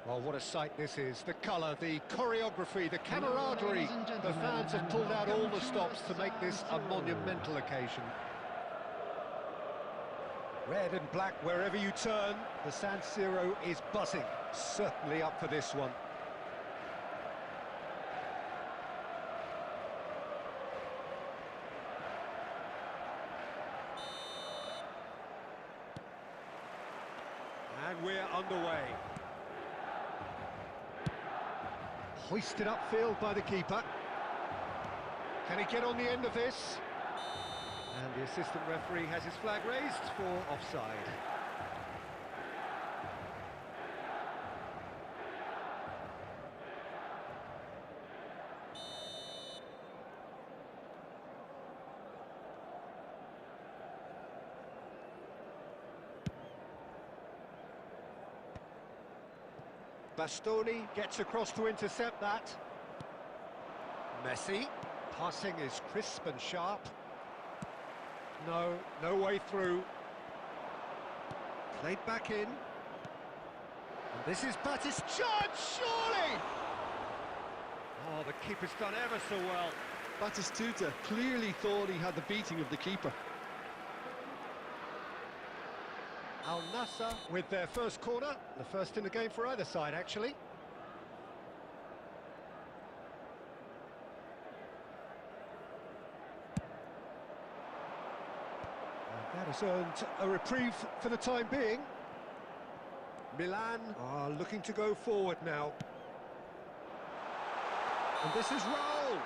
Well, what a sight this is. The colour, the choreography, the camaraderie. The fans have pulled out all the stops to make this a monumental occasion. Red and black wherever you turn. The San Siro is buzzing. Certainly up for this one. And we're underway. Hoisted upfield by the keeper. Can he get on the end of this? And the assistant referee has his flag raised for offside. Bastoni gets across to intercept that. Messi. Passing is crisp and sharp. No way through. Played back in. And this is Batistuta, surely! Oh, the keeper's done ever so well. Batistuta clearly thought he had the beating of the keeper. Al Nassr with their first corner, the first in the game for either side, actually. And that has earned a reprieve for the time being. Milan are looking to go forward now. And this is Raul.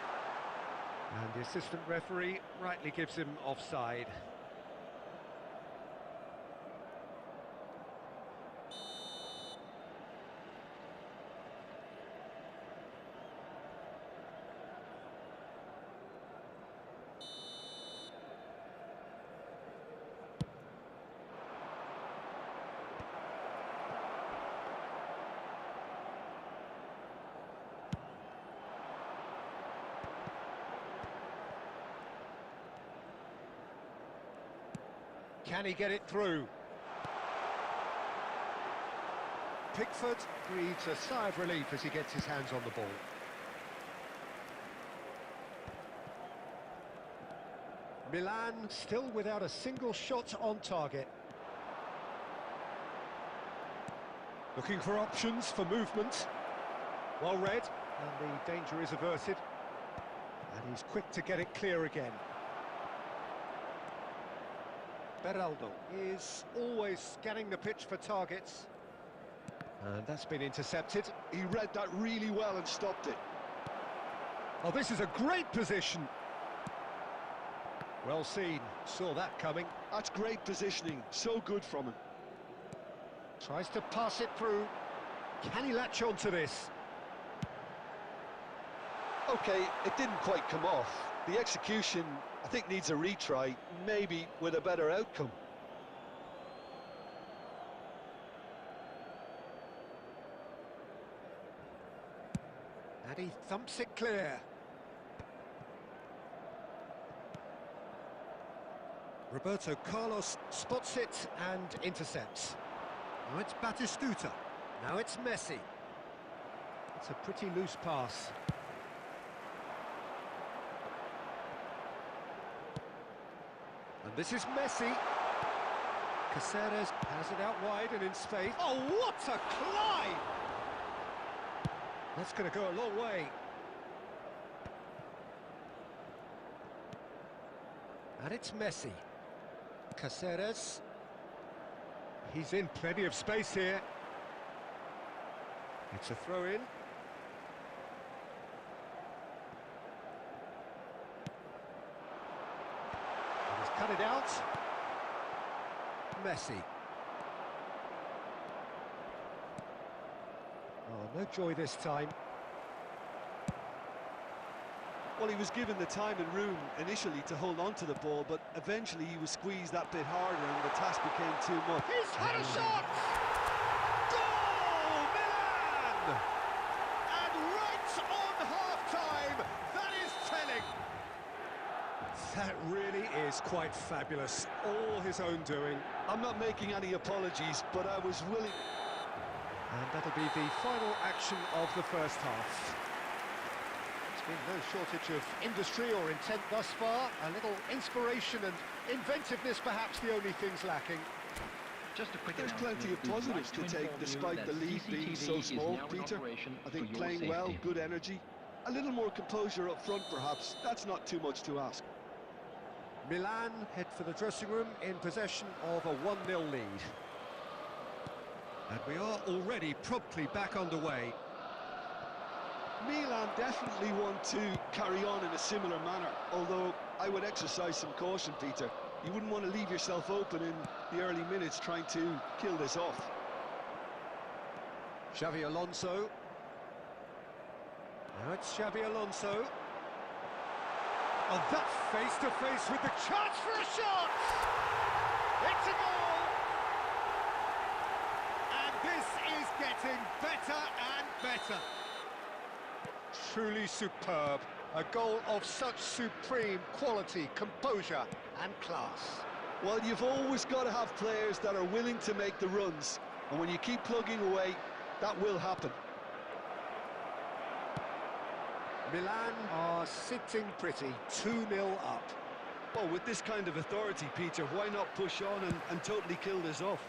And the assistant referee rightly gives him offside. Can he get it through? Pickford breathes a sigh of relief as he gets his hands on the ball. Milan still without a single shot on target. Looking for options for movement. Well read, and the danger is averted. And he's quick to get it clear again. Beraldo is always scanning the pitch for targets. And that's been intercepted. He read that really well and stopped it. Oh, this is a great position. Well seen, saw that coming. That's great positioning, so good from him. Tries to pass it through. Can he latch on to this? Okay, it didn't quite come off. The execution, I think, needs a retry, maybe with a better outcome. And he thumps it clear. Roberto Carlos spots it and intercepts. Now it's Batistuta. Now it's Messi. It's a pretty loose pass. And this is Messi. Caceres has it out wide and in space. Oh, what a climb! That's going to go a long way. And it's Messi. Caceres. He's in plenty of space here. It's a throw-in. Cut it out. Messi. Oh, no joy this time. Well, he was given the time and room initially to hold on to the ball, but eventually he was squeezed that bit harder and the task became too much. He's had a shot! Goal, Milan! And right on half-time, that is telling. That really is quite fabulous. All his own doing. I'm not making any apologies, but I was willing. And that'll be the final action of the first half. There's been no shortage of industry or intent thus far. A little inspiration and inventiveness perhaps the only things lacking. Just a quick There's plenty of positives to take despite the lead being so small, Peter. I think playing well, good energy. A little more composure up front perhaps, that's not too much to ask. Milan head for the dressing room in possession of a 1-0 lead. And we are already promptly back underway. Milan definitely want to carry on in a similar manner, although I would exercise some caution, Peter. You wouldn't want to leave yourself open in the early minutes trying to kill this off. Xavi Alonso. Now it's Xavi Alonso. Oh, that's face-to-face with the chance for a shot! It's a goal! And this is getting better and better. Truly superb. A goal of such supreme quality, composure and class. Well, you've always got to have players that are willing to make the runs, and when you keep plugging away, that will happen. Milan are sitting pretty, 2-0 up. Well, with this kind of authority, Peter, why not push on and totally kill this off?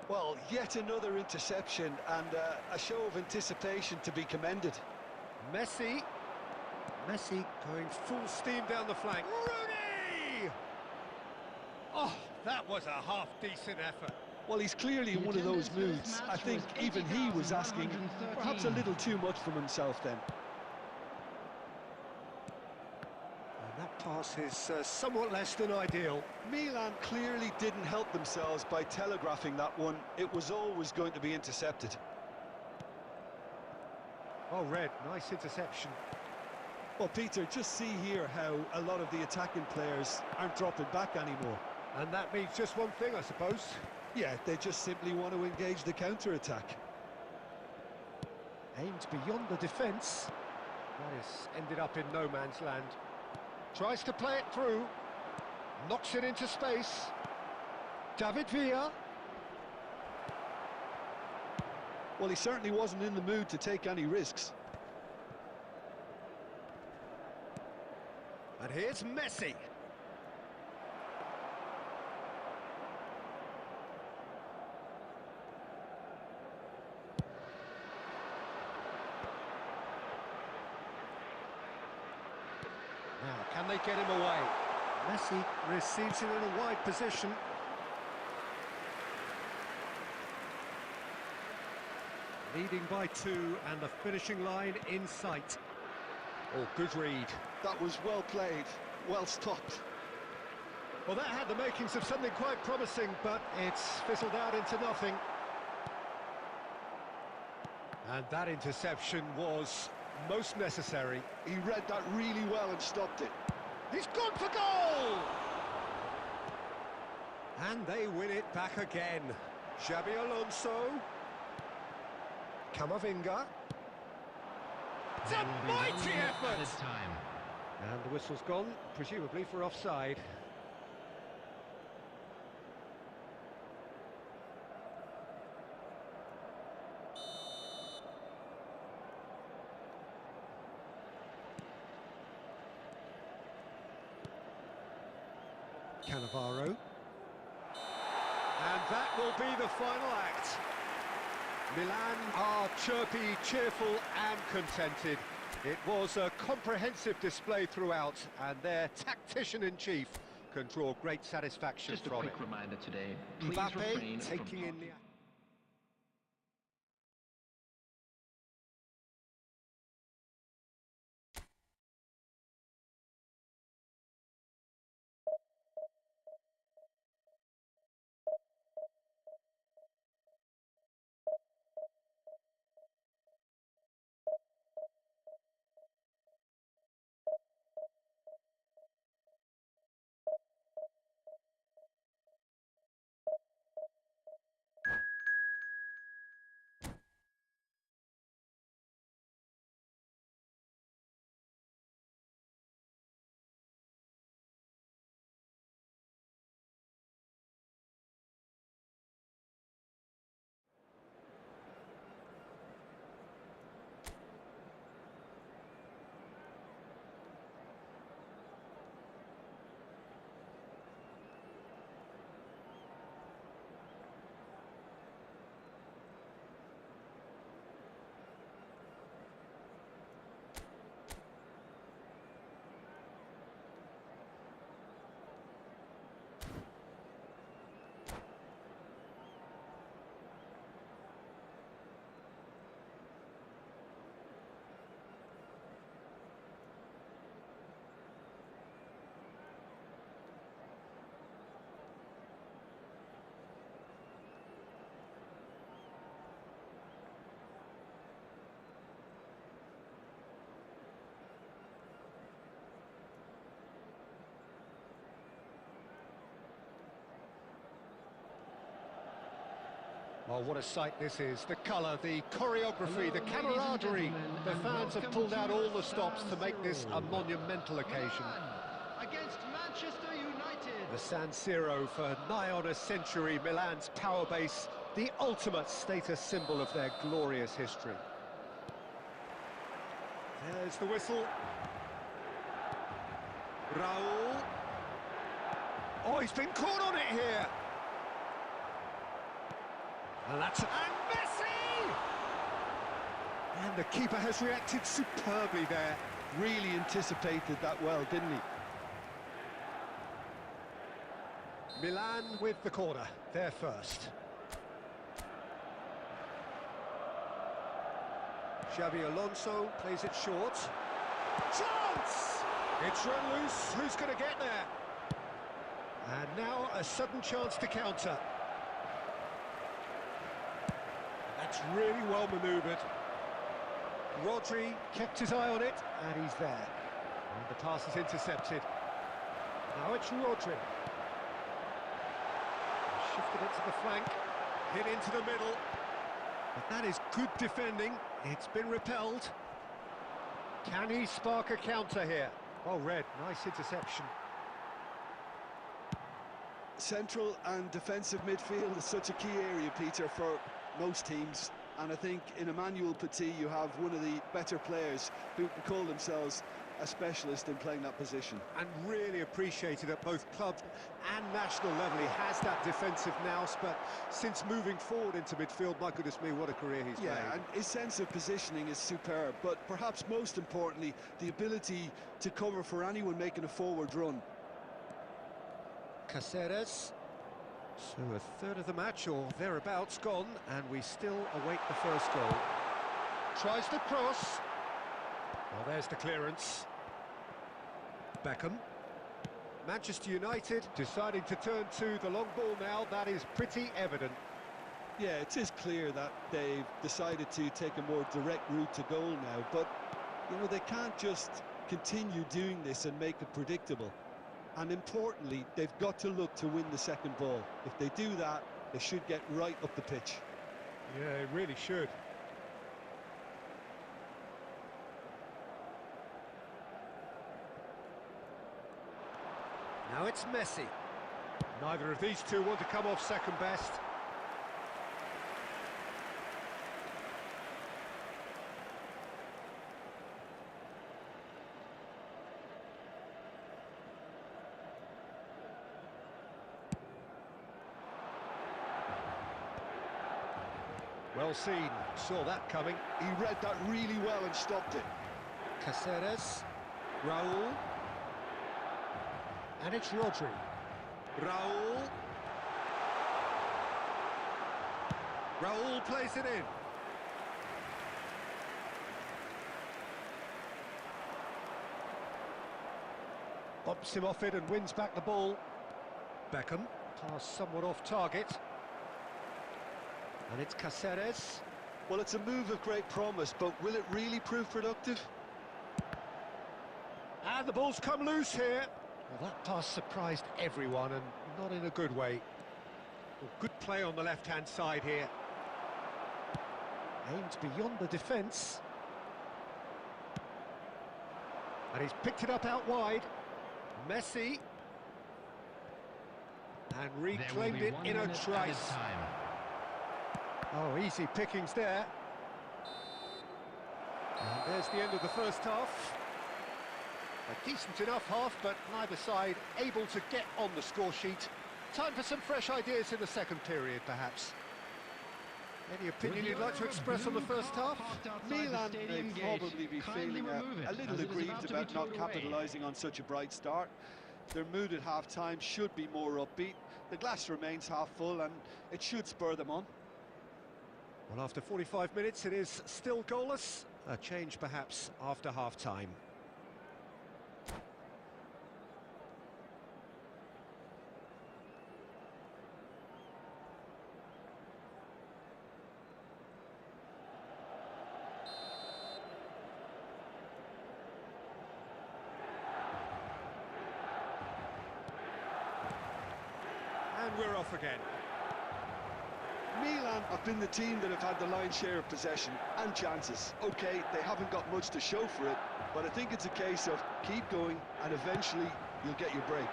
Well, yet another interception and a show of anticipation to be commended. Messi going full steam down the flank. Rooney! Oh, that was a half-decent effort. Well, he's clearly in one of those moods. I think even he was asking perhaps a little too much from himself then. And that pass is somewhat less than ideal. Milan clearly didn't help themselves by telegraphing that one. It was always going to be intercepted. Oh, Red, nice interception. Well, Peter, just see here how a lot of the attacking players aren't dropping back anymore. And that means just one thing, I suppose. Yeah, they just simply want to engage the counter-attack. Aimed beyond the defence. That has ended up in no man's land. Tries to play it through. Knocks it into space. David Villa. Well, he certainly wasn't in the mood to take any risks. And here's Messi. Now, can they get him away? Messi receives it in a wide position. Leading by 2 and the finishing line in sight. Oh, good read. That was well played, well stopped. Well, that had the makings of something quite promising, but it's fizzled out into nothing. And that interception was most necessary. He read that really well and stopped it. He's gone for goal! And they win it back again. Xabi Alonso. Camavinga. It's a mighty effort! And the whistle's gone, presumably for offside. Cannavaro. And that will be the final act. Milan are chirpy, cheerful and contented. It was a comprehensive display throughout, and their tactician-in-chief can draw great satisfaction from it. Just a quick reminder today, please Mbappe refrain taking from in the... Oh, what a sight this is. The colour, the choreography, the camaraderie. The fans have pulled out all the stops to make this a monumental occasion. Against Manchester United. The San Siro for nigh on a century, Milan's power base, the ultimate status symbol of their glorious history. There's the whistle. Raul. Oh, he's been caught on it here. And that's... And Messi! And the keeper has reacted superbly there. Really anticipated that well, didn't he? Milan with the corner, they're first. Xabi Alonso plays it short. Chance! It's run loose, who's going to get there? And now a sudden chance to counter. That's really well manoeuvred. Rodri kept his eye on it, and he's there. And the pass is intercepted. Now it's Rodri. Shifted it to the flank, hit into the middle. But that is good defending. It's been repelled. Can he spark a counter here? Oh, Red, nice interception. Central and defensive midfield is such a key area, Peter, for most teams. And I think in Emmanuel Petit you have one of the better players who can call themselves a specialist in playing that position. And really appreciated at both club and national level. He has that defensive nous, but since moving forward into midfield, my goodness me, what a career he's made. And his sense of positioning is superb, but perhaps most importantly, the ability to cover for anyone making a forward run. Caceres. So a third of the match, or thereabouts, gone, and we still await the first goal. Tries the cross. Well, there's the clearance. Beckham. Manchester United deciding to turn to the long ball now. That is pretty evident. Yeah, it is clear that they've decided to take a more direct route to goal now, but, you know, they can't just continue doing this and make it predictable. And importantly, they've got to look to win the second ball. If they do that, they should get right up the pitch. Yeah, it really should. Now it's Messi. Neither of these two want to come off second best. Well seen, saw that coming. He read that really well and stopped it. Caceres, Raul, and it's Rodri. Raul. Raul plays it in. Bumps him off it and wins back the ball. Beckham, pass somewhat off target. And it's Caceres. Well, it's a move of great promise, but will it really prove productive? And the ball's come loose here. Well, that pass surprised everyone, and not in a good way. Well, good play on the left-hand side here. Aimed beyond the defence. And he's picked it up out wide. Messi. And reclaimed it in a trice. Oh, easy pickings there. And there's the end of the first half. A decent enough half, but neither side able to get on the score sheet. Time for some fresh ideas in the second period, perhaps. Any opinion you'd like to express on the first half? Milan may probably be feeling a little aggrieved about not capitalising on such a bright start. Their mood at half-time should be more upbeat. The glass remains half full, and it should spur them on. Well, after 45 minutes, it is still goalless. A change, perhaps, after half-time. And we're off again. Milan have been the team that have had the lion's share of possession and chances. Okay, they haven't got much to show for it, but I think it's a case of keep going and eventually you'll get your break.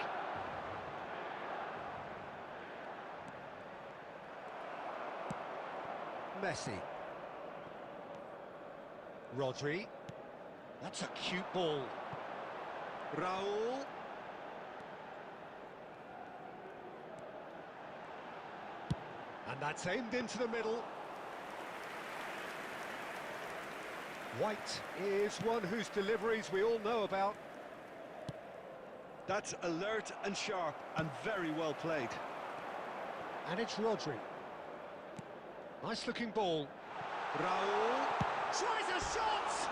Messi. Rodri. That's a cute ball. Raul. And that's aimed into the middle. White is one whose deliveries we all know about. That's alert and sharp and very well played. And it's Rodri. Nice looking ball. Raul tries a shot!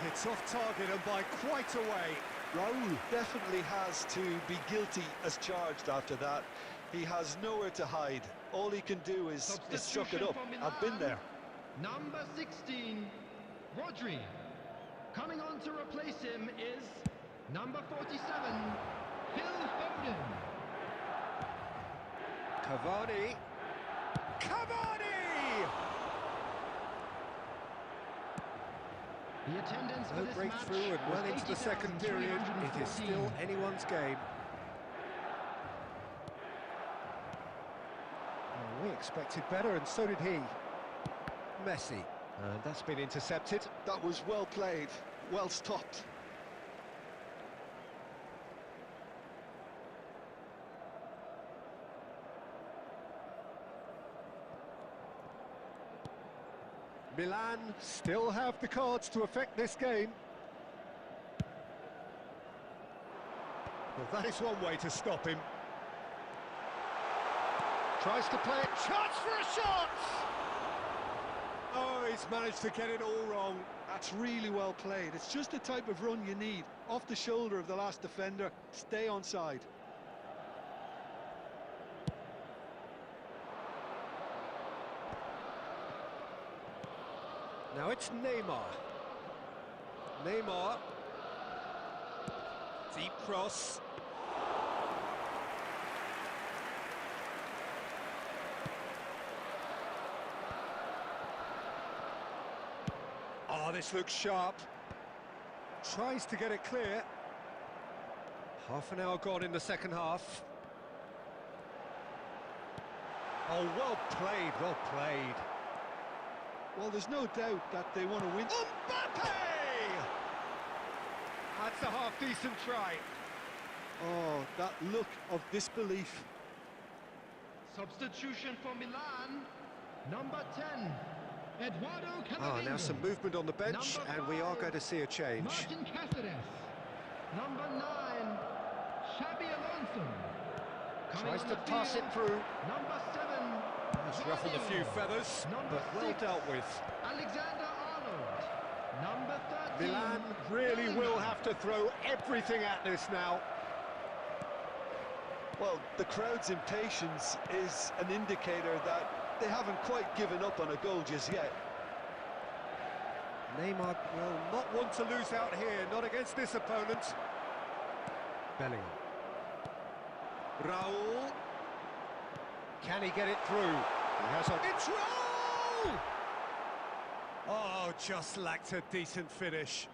It's off target and by quite a way. Raul definitely has to be guilty as charged after that. He has nowhere to hide. All he can do is chuck it up. I've been there. Number 16, Rodri. Coming on to replace him is number 47, Phil Foden. Cavani. Cavani! The attendance for No this breakthrough match and well was into the second period. It is still 80,314. anyone's game. We expected better, and so did he. Messi. And that's been intercepted. That was well played, well stopped. Milan still have the cards to affect this game. Well, that is one way to stop him. Tries to play it, chance for a shot! Oh, he's managed to get it all wrong. That's really well played. It's just the type of run you need. Off the shoulder of the last defender, stay onside. Now it's Neymar. Neymar. Deep cross. Oh, this looks sharp. Tries to get it clear. Half an hour gone in the second half. Oh, well played, well played. Well, there's no doubt that they want to win. Mbappe! That's a half-decent try. Oh, that look of disbelief. Substitution for Milan, number 10, Eduardo Ah, Camavinga. now some movement on the bench, Number and we are 5, going to see a change. Martin Cáceres. Number 9, Xabi Alonso. Coming Tries on to the pass field, it through. Number 7, He's ruffled a few feathers, Number but well 6, dealt with. Alexander Arnold. Number 13, Milan really Bellingham. will have to throw everything at this now. Well, the crowd's impatience is an indicator that they haven't quite given up on a goal just yet. Neymar will not want to lose out here, not against this opponent. Bellingham. Raul. Can he get it through? He has a... It's Raul! Oh, just lacked a decent finish.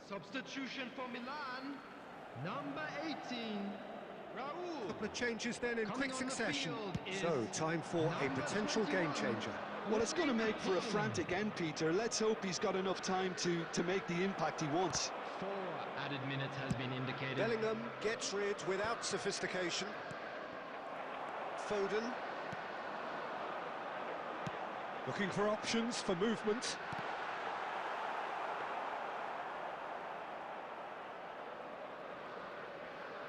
Substitution for Milan, number 18, Raul. Couple of changes then in Coming quick on the succession. field is So, time for a number potential 21. game changer. Well, it's going to make for a frantic end, Peter. Let's hope he's got enough time to make the impact he wants. 4 added minutes has been indicated. Bellingham gets rid without sophistication. Foden. Looking for options for movement.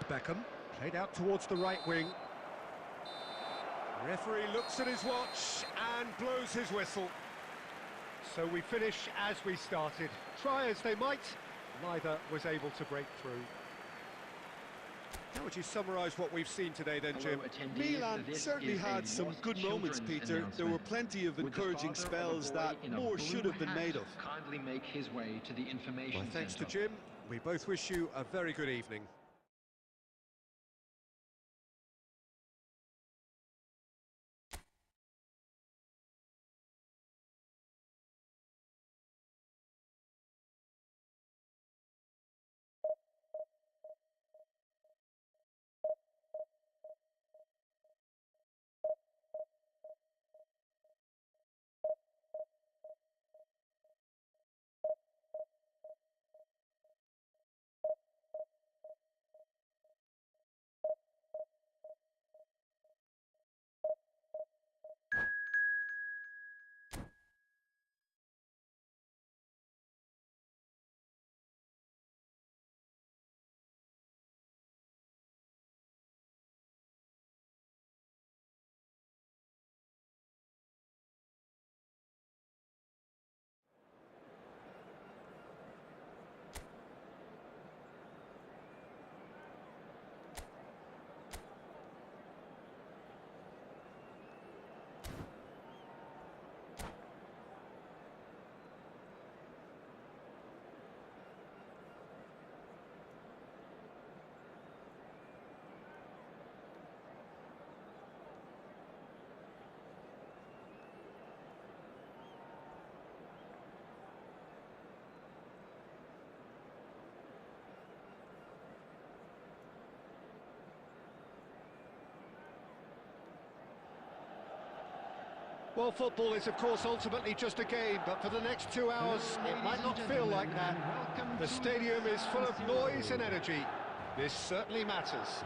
Beckham, played out towards the right wing. Referee looks at his watch and blows his whistle. So we finish as we started. Try as they might, neither was able to break through. How would you summarise what we've seen today then, Jim? Milan certainly had some good moments, Peter. There were plenty of encouraging spells that more should have been made of. Kindly make his way to the information My thanks to centre. Jim. We both wish you a very good evening. Well, football is, of course, ultimately just a game, but for the next 2 hours, it might not feel like that. The stadium is full of noise and energy. This certainly matters.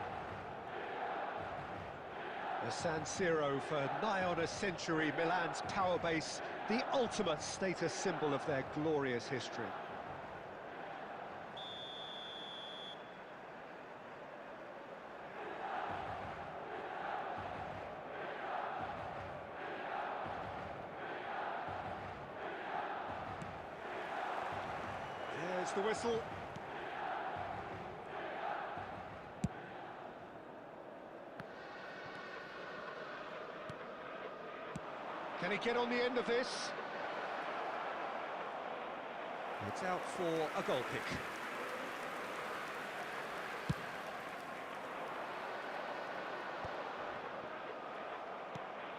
The San Siro for nigh on a century, Milan's power base, the ultimate status symbol of their glorious history. There's the whistle. Can he get on the end of this? It's out for a goal kick.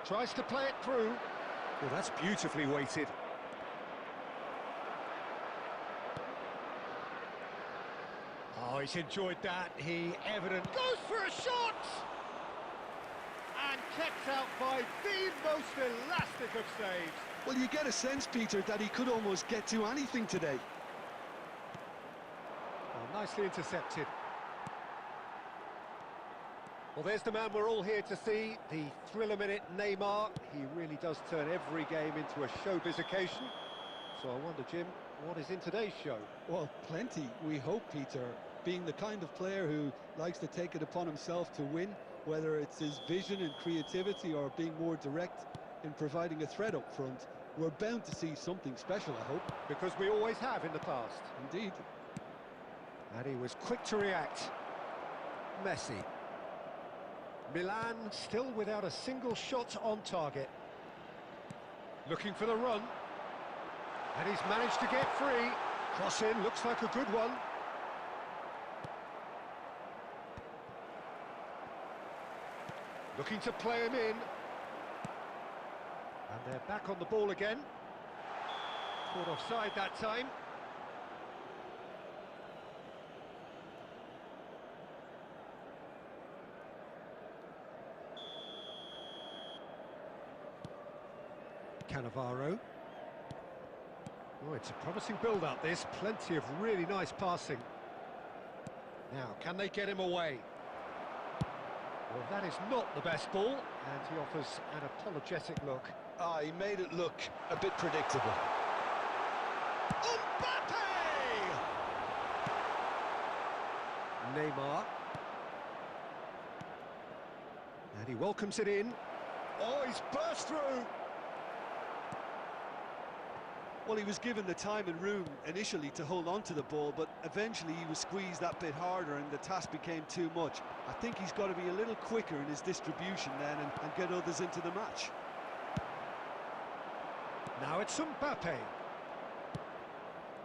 Tries to play it through. Well, that's beautifully weighted. Oh, he's enjoyed that. He evidently goes for a shot! And kept out by the most elastic of saves. Well, you get a sense, Peter, that he could almost get to anything today. Oh, nicely intercepted. Well, there's the man we're all here to see, the thriller-minute Neymar. He really does turn every game into a showbiz occasion. So I wonder, Jim, what is in today's show? Well, plenty, we hope, Peter. Being the kind of player who likes to take it upon himself to win, whether it's his vision and creativity or being more direct in providing a threat up front, we're bound to see something special, I hope. Because we always have in the past. Indeed. And he was quick to react. Messi. Milan still without a single shot on target. Looking for the run. And he's managed to get free. Cross in, looks like a good one. Looking to play him in. And they're back on the ball again. Caught offside that time. Cannavaro. Oh, it's a promising build-up, this. Plenty of really nice passing. Now, can they get him away? Well, that is not the best ball, and he offers an apologetic look. Ah, he made it look a bit predictable. Mbappe! Neymar. And he welcomes it in. Oh, he's burst through! Well, he was given the time and room initially to hold on to the ball, but eventually he was squeezed that bit harder and the task became too much. I think he's got to be a little quicker in his distribution then and get others into the match. Now it's Mbappe.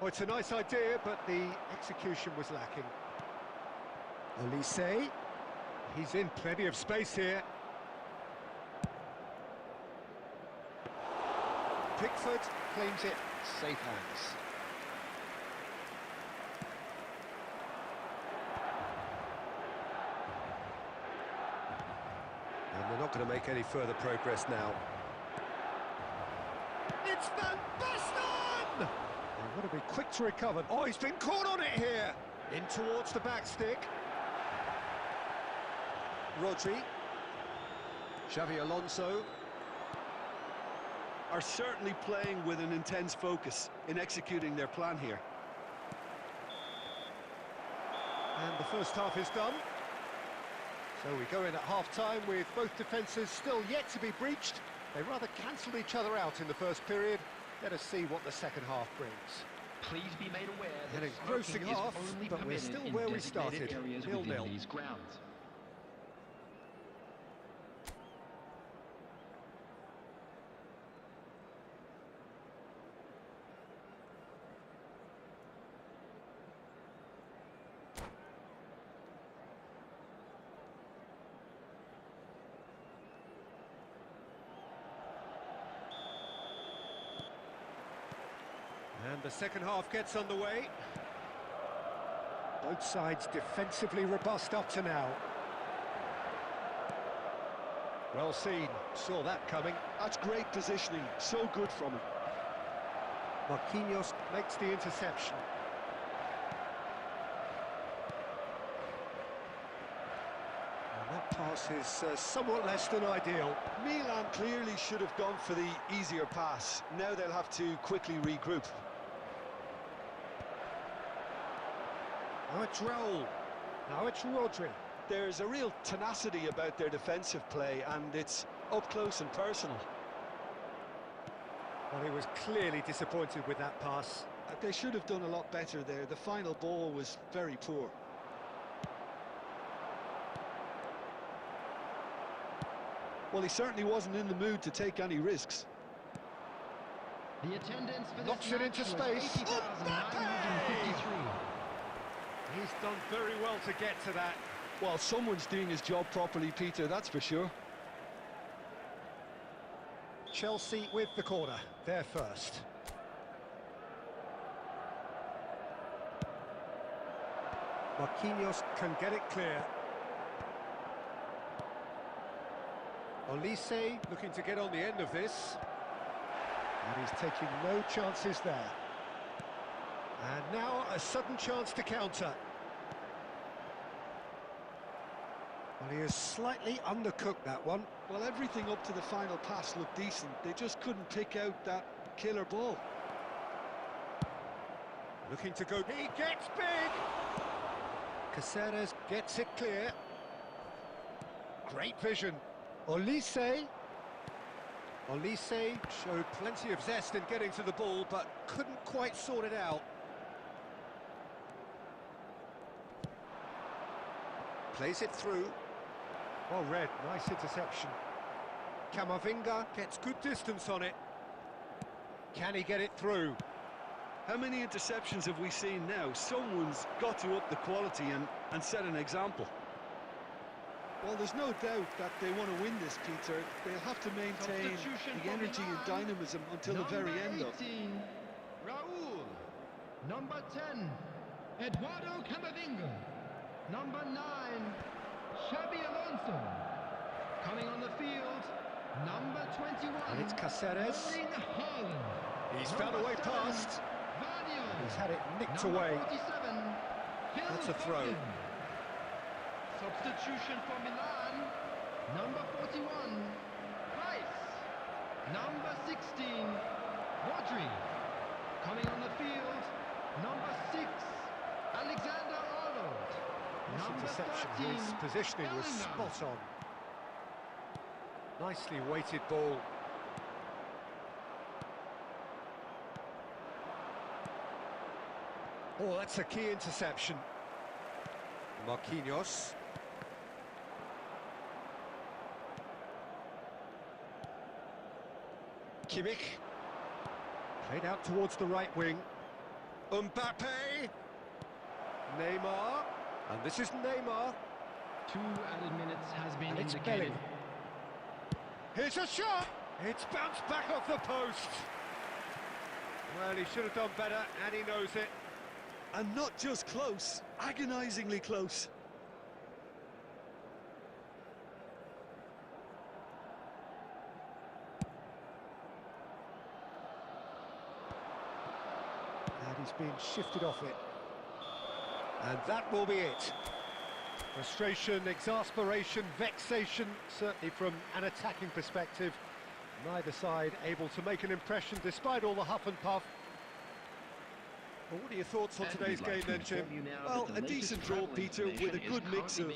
Oh, it's a nice idea, but the execution was lacking. Olise. He's in plenty of space here. Pickford claims it. Safe hands. And they're not going to make any further progress now. It's Van Basten! They've got to be quick to recover. Oh, he's been caught on it here! In towards the back stick. Rodri. Xavi Alonso. Are certainly playing with an intense focus in executing their plan here. And the first half is done. So we go in at half-time with both defences still yet to be breached. They rather cancelled each other out in the first period. Let us see what the second half brings. Please be made aware An that engrossing smoking is half, only but we're permitted still in where we designated started, areas 0-0. within these grounds. And the second half gets underway. Both sides defensively robust up to now. Well seen, saw that coming. That's great positioning, so good from him. Marquinhos makes the interception. And that pass is somewhat less than ideal. Milan clearly should have gone for the easier pass. Now they'll have to quickly regroup. Now it's Raul. Now it's Rodri. There's a real tenacity about their defensive play, and it's up close and personal. Well, he was clearly disappointed with that pass. They should have done a lot better there. The final ball was very poor. Well, he certainly wasn't in the mood to take any risks. The attendance for Knocks this it match into was space. 80,953. He's done very well to get to that. Well, someone's doing his job properly, Peter, that's for sure. Chelsea with the corner, they're first. Marquinhos can get it clear. Olise looking to get on the end of this. And he's taking no chances there. And now a sudden chance to counter. Well, he has slightly undercooked that one. Well, everything up to the final pass looked decent. They just couldn't pick out that killer ball. Looking to go. He gets big! Caceres gets it clear. Great vision. Olise. Olise showed plenty of zest in getting to the ball, but couldn't quite sort it out. Plays it through. Well read, nice interception. Camavinga gets good distance on it. Can he get it through? How many interceptions have we seen now? Someone's got to up the quality and set an example. Well, there's no doubt that they want to win this, Peter. They'll have to maintain the energy and dynamism until the very end of. 18, Raul. Number 10, Eduardo Camavinga. Number 9, Xabi Alonso. Coming on the field, number 21. And it's Caceres. Erling Haaland. He's found a way past. He's had it nicked away. 47, That's a throw. Foden. Substitution for Milan, number 41, Price. Number 16, Rodri. Coming on the field, number 6, Alexander-Arnold. This Number interception, 13, his positioning was Bellingham. spot on. Nicely weighted ball. Oh, that's a key interception. Marquinhos. Kimmich. Played out towards the right wing. Mbappe. Neymar. And this is Neymar. 2 added minutes has been And it's indicated. Bellingham. Here's a shot! It's bounced back off the post. Well, he should have done better, and he knows it. And not just close, agonisingly close. And he's being shifted off it. And that will be it. Frustration, exasperation, vexation, certainly from an attacking perspective. Neither side able to make an impression despite all the huff and puff. Well, what are your thoughts on today's game then, Jim? Well, a decent draw, Peter, with a good mix of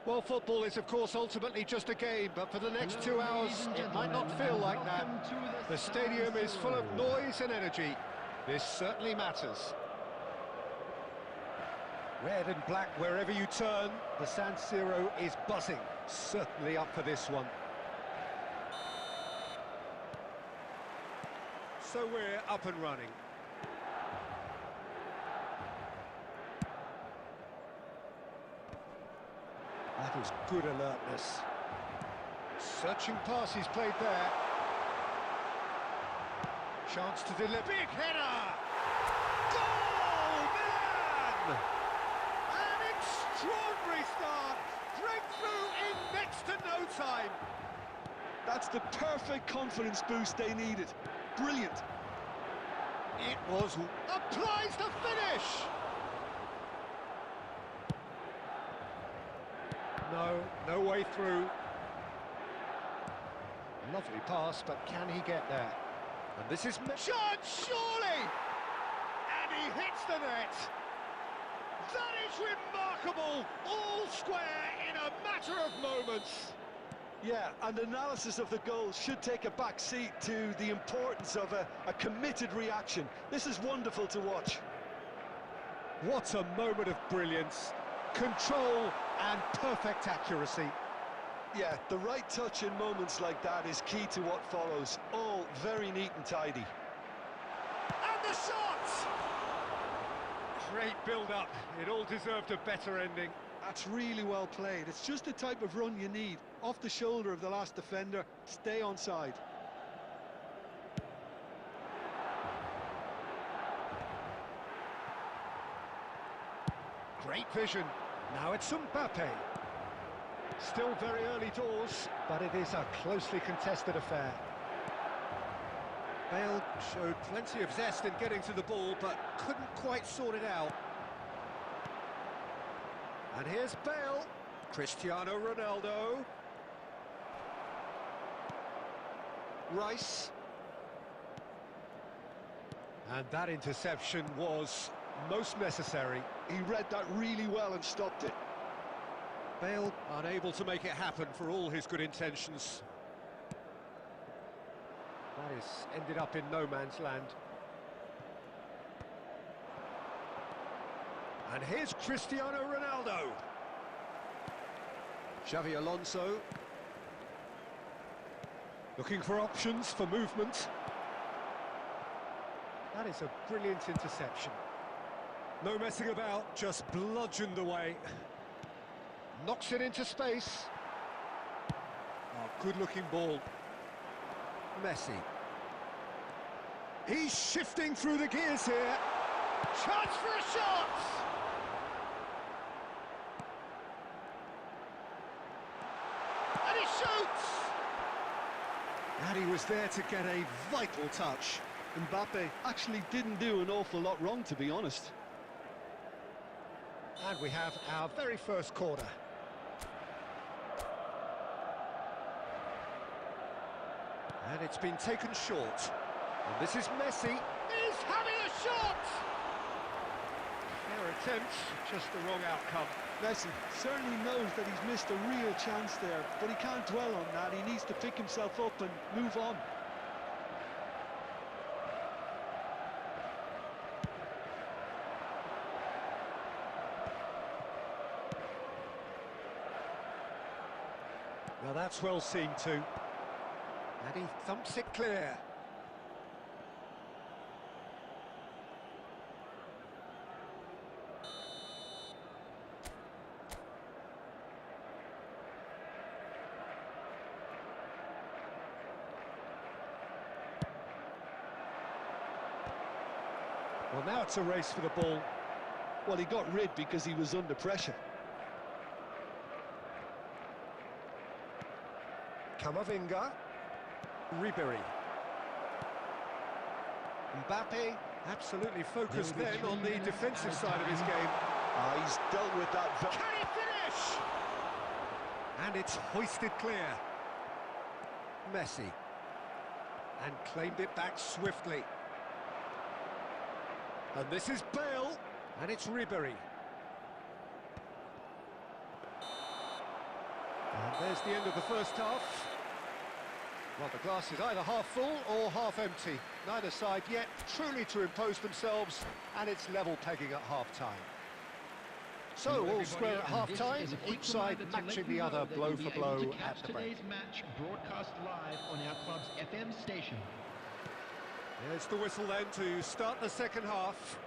Well, football is, of course, ultimately just a game, but for the next 2 hours, it might not feel like that. The stadium is full of noise and energy. This certainly matters. Red and black wherever you turn, the San Siro is buzzing. Certainly up for this one. So we're up and running. That is good alertness. Searching pass he's played there. Chance to deliver. Big header! Goal, Milan! An extraordinary start. Breakthrough in next to no time. That's the perfect confidence boost they needed. Brilliant. It was... applies the finish! No way through. Lovely pass, but can he get there? And this is... chance, surely! And he hits the net! That is remarkable! All square in a matter of moments! Yeah, and analysis of the goal should take a back seat to the importance of a committed reaction. This is wonderful to watch. What a moment of brilliance. Control and perfect accuracy. Yeah, the right touch in moments like that is key to what follows. All very neat and tidy. And the shot! Great build-up. It all deserved a better ending. That's really well played. It's just the type of run you need. Off the shoulder of the last defender, stay onside. Great vision. Now it's Mbappe. Still very early doors, but it is a closely contested affair. Bale showed plenty of zest in getting to the ball, but couldn't quite sort it out. And here's Bale. Cristiano Ronaldo. Rice. And that interception was most necessary. He read that really well and stopped it. Bale unable to make it happen for all his good intentions. That is ended up in no man's land. And here's Cristiano Ronaldo. Xavi Alonso. Looking for options for movement. That is a brilliant interception. No messing about, just bludgeoned away. Knocks it into space. Oh, good-looking ball. Messi. He's shifting through the gears here. Chance for a shot! And he shoots! And he was there to get a vital touch. Mbappe actually didn't do an awful lot wrong, to be honest. And we have our very first corner. And it's been taken short. And this is Messi. He's having a shot! Fair attempt, just the wrong outcome. Messi certainly knows that he's missed a real chance there, but he can't dwell on that. He needs to pick himself up and move on. Well, that's well seen too. And he thumps it clear. Well, now it's a race for the ball. Well, he got rid because he was under pressure. Camavinga. Ribery. Mbappe absolutely focused then on the defensive side of his game. He's dealt with that. Can he finish? And it's hoisted clear. Messi. And claimed it back swiftly. And this is Bale. And it's Ribery. There's the end of the first half. Well, the glass is either half full or half empty. Neither side yet truly to impose themselves, and it's level pegging at half-time. So, all square at half-time, each side matching the other blow for blow at the break. Today's match broadcast live on our club's FM station. There's the whistle then to start the second half.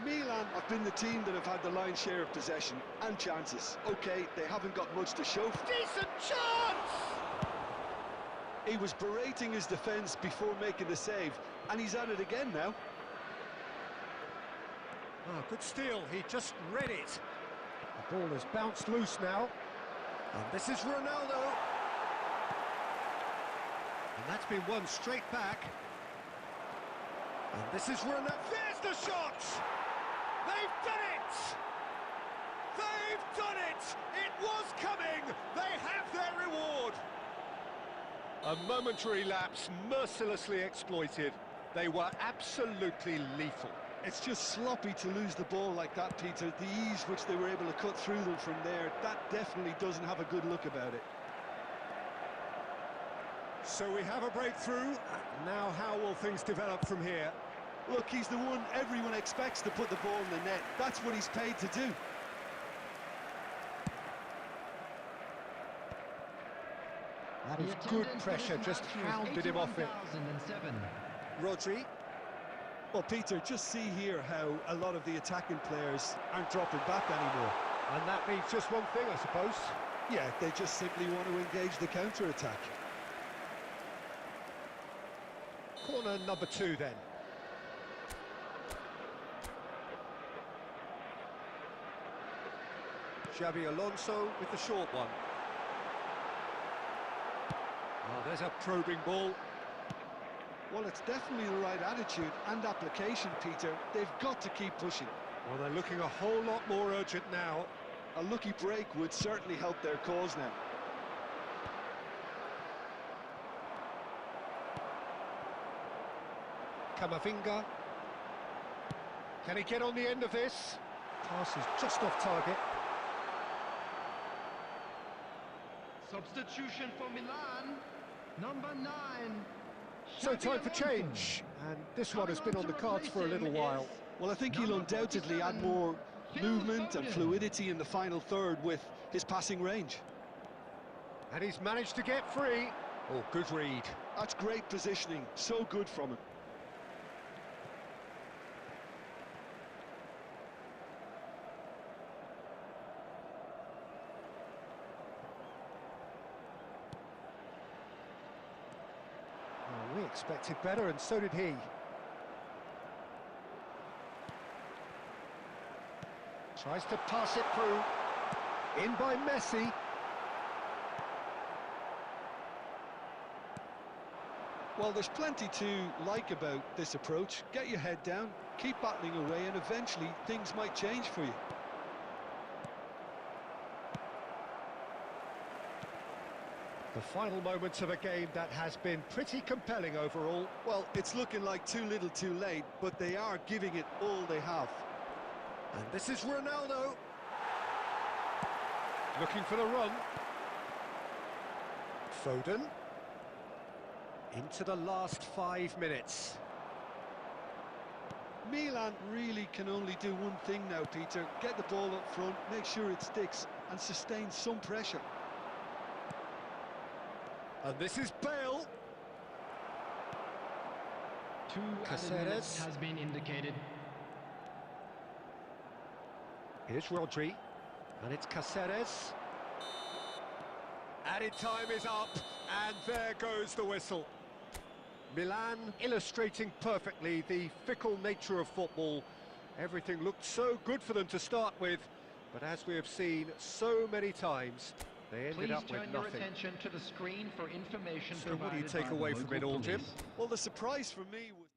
Milan have been the team that have had the lion's share of possession and chances. OK, they haven't got much to show for. Decent chance! He was berating his defence before making the save, and he's at it again now. Oh, good steal, he just read it. The ball has bounced loose now. And this is Ronaldo. And that's been won straight back. And this is Ronaldo. There's the shot! They've done it! They've done it! It was coming! They have their reward! A momentary lapse mercilessly exploited. They were absolutely lethal. It's just sloppy to lose the ball like that, Peter. The ease which they were able to cut through them from there, that definitely doesn't have a good look about it. So we have a breakthrough. Now how will things develop from here? Look, he's the one everyone expects to put the ball in the net. That's what he's paid to do. That is good pressure, just hounded him off it. Rodri. Well, Peter, just see here how a lot of the attacking players aren't dropping back anymore. And that means just one thing, I suppose. Yeah, they just simply want to engage the counter-attack. Corner number 2 then. Xabi Alonso with the short one. Oh, there's a probing ball. Well, it's definitely the right attitude and application, Peter. They've got to keep pushing. Well, they're looking a whole lot more urgent now. A lucky break would certainly help their cause now. Camavinga. Can he get on the end of this? Pass is just off target. Substitution for Milan, number 9. So time for change, and this one has been on the cards for a little while. Well, I think he'll undoubtedly add more movement and fluidity in the final third with his passing range. And he's managed to get free. Oh, good read. That's great positioning, so good from him. We expected better, and so did he. Tries to pass it through. In by Messi. Well, there's plenty to like about this approach. Get your head down, keep battling away, and eventually things might change for you. The final moments of a game that has been pretty compelling overall. Well, it's looking like too little too late, but they are giving it all they have. And this is Ronaldo. Looking for the run. Foden. Into the last 5 minutes. Milan really can only do one thing now, Peter. Get the ball up front, make sure it sticks, and sustain some pressure. And this is Bale. 2 added minutes has been indicated. Here's Rodri, and it's Cáceres. Added time is up, and there goes the whistle. Milan illustrating perfectly the fickle nature of football. Everything looked so good for them to start with, but as we have seen so many times, they ended up with nothing. Please turn your attention to the screen for information. So what do you take away from it all, Jim? Well, the surprise for me was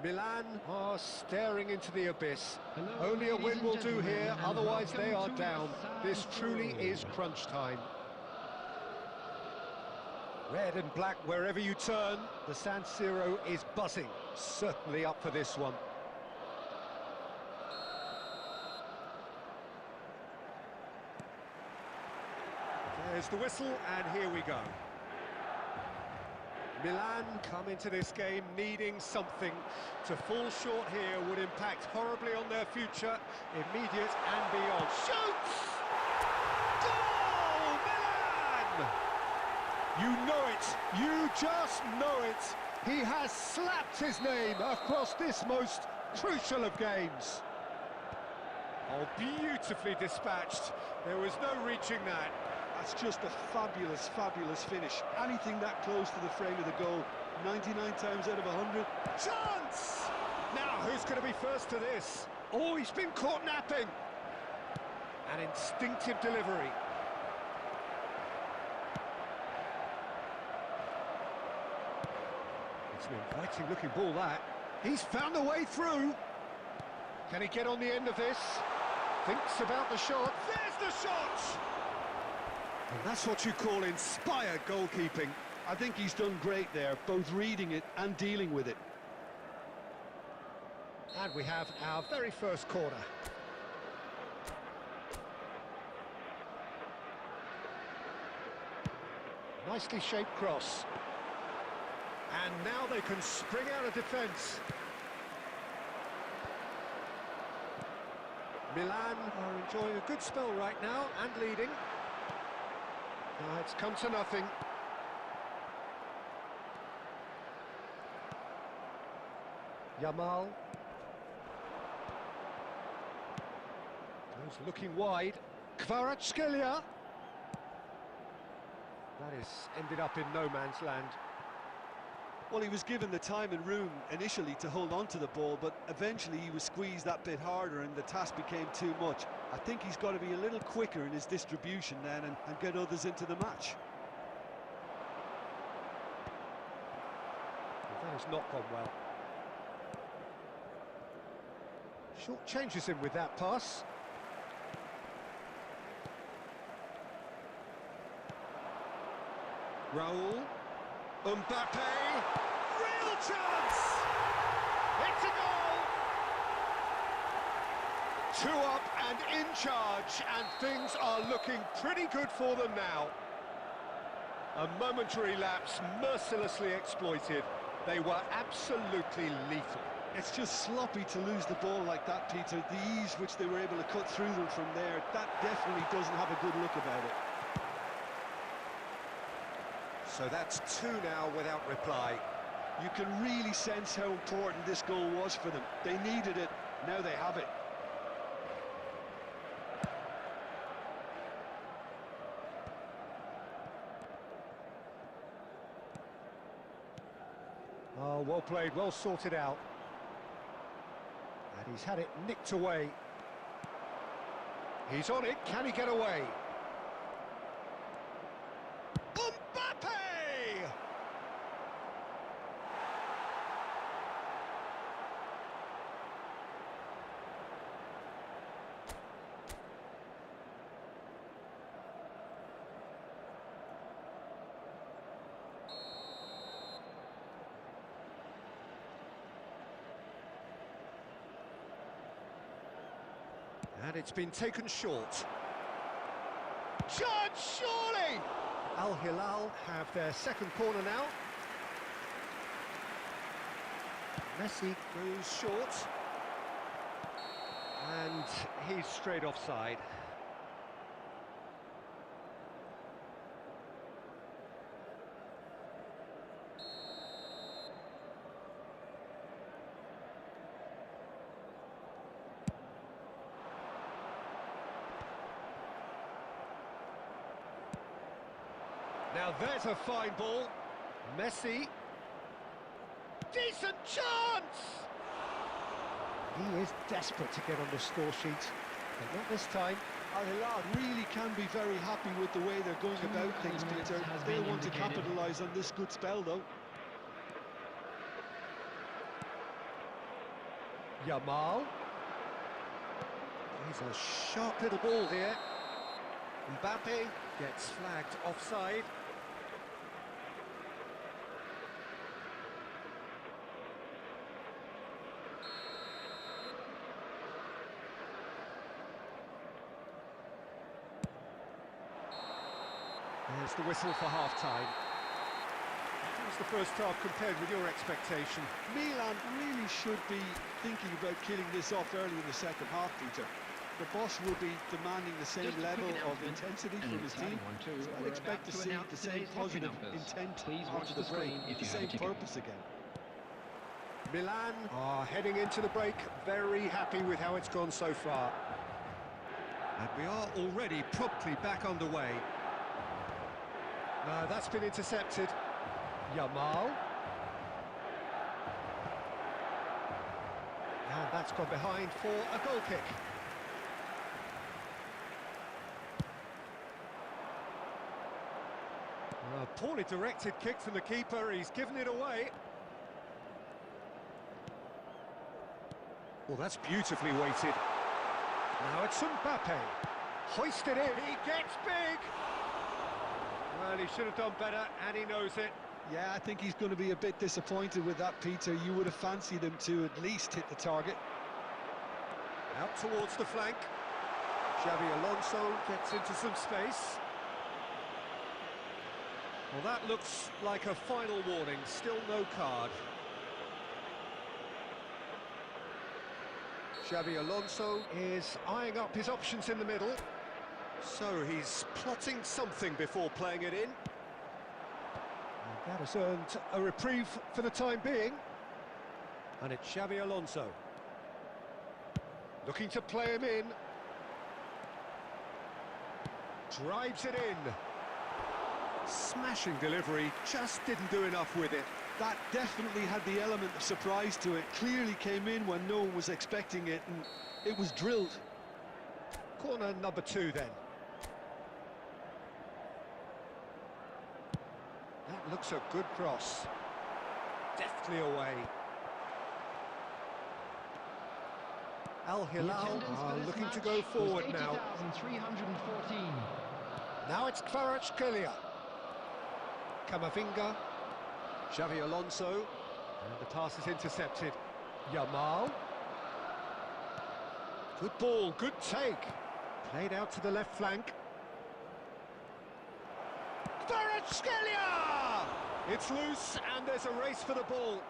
Milan are staring into the abyss. Hello, Only a ladies win and will do gentlemen, here, and otherwise they are welcome to down. the This truly Fan is crunch time. Red and black wherever you turn. The San Siro is buzzing. Certainly up for this one. There's the whistle, and here we go. Milan come into this game needing something. To fall short here would impact horribly on their future, immediate and beyond. Shoots! Goal! Milan! You know it, you just know it. He has slapped his name across this most crucial of games. Oh, beautifully dispatched. There was no reaching that. That's just a fabulous, fabulous finish. Anything that close to the frame of the goal, 99 times out of 100. Chance! Now, who's going to be first to this? Oh, he's been caught napping. An instinctive delivery. It's an inviting looking ball, that. He's found a way through. Can he get on the end of this? Thinks about the shot. There's the shot! And that's what you call inspired goalkeeping. I think he's done great there, both reading it and dealing with it. And we have our very first corner. Nicely shaped cross. And now they can spring out of defence. Milan are enjoying a good spell right now and leading. It's come to nothing. Yamal. Goes looking wide. Kvaratskhelia. That is ended up in no man's land. Well, he was given the time and room initially to hold on to the ball, but eventually he was squeezed that bit harder and the task became too much. I think he's got to be a little quicker in his distribution then and get others into the match. Well, that has not gone well. Short changes him with that pass. Raul. Mbappe. Real chance! It's a goal! 2 up and in charge, and things are looking pretty good for them now. A momentary lapse mercilessly exploited. They were absolutely lethal. It's just sloppy to lose the ball like that, Peter. The ease which they were able to cut through them from there, that definitely doesn't have a good look about it. So that's 2 now without reply. You can really sense how important this goal was for them. They needed it, now they have it. Oh, well played, well sorted out. And he's had it nicked away. He's on it, can he get away? Mbappe! And it's been taken short. Judge, surely! Al Hilal have their second corner now. Messi goes short. And he's straight offside. Now there's a fine ball. Messi. Decent chance! He is desperate to get on the score sheet, but not this time. Al Hilal really can be very happy with the way they're going about things, Peter. They'll want to capitalise on this good spell, though. Yamal. He's a sharp little ball here. Mbappe gets flagged offside. There's the whistle for half-time. How was the first half compared with your expectation? Milan really should be thinking about killing this off early in the second half, Peter. The boss will be demanding the same level of intensity from his team. So I'd expect to see the same positive intent after the break, the same purpose again. Milan are heading into the break, very happy with how it's gone so far. And we are already promptly back underway. That's been intercepted. Yamal. And that's gone behind for a goal kick. A poorly directed kick from the keeper, he's given it away. Well, that's beautifully weighted. Now it's Mbappe. Hoisted in, he gets big! Well, he should have done better, and he knows it. Yeah, I think he's going to be a bit disappointed with that, Peter. You would have fancied him to at least hit the target. Out towards the flank. Xavi Alonso gets into some space. Well, that looks like a final warning, still no card. Xavi Alonso is eyeing up his options in the middle. So he's plotting something before playing it in. And that has earned a reprieve for the time being. And it's Xavi Alonso. Looking to play him in. Drives it in. Smashing delivery, just didn't do enough with it. That definitely had the element of surprise to it. Clearly came in when no one was expecting it, and it was drilled. Corner number 2 then. That looks a good cross. Deftly away. Al Hilal are looking to go forward now. 80,314. Now it's Kvaratskhelia. Camavinga. Xavi Alonso. And the pass is intercepted. Yamal. Good ball, good take. Played out to the left flank. Kvaratskhelia! It's loose and there's a race for the ball.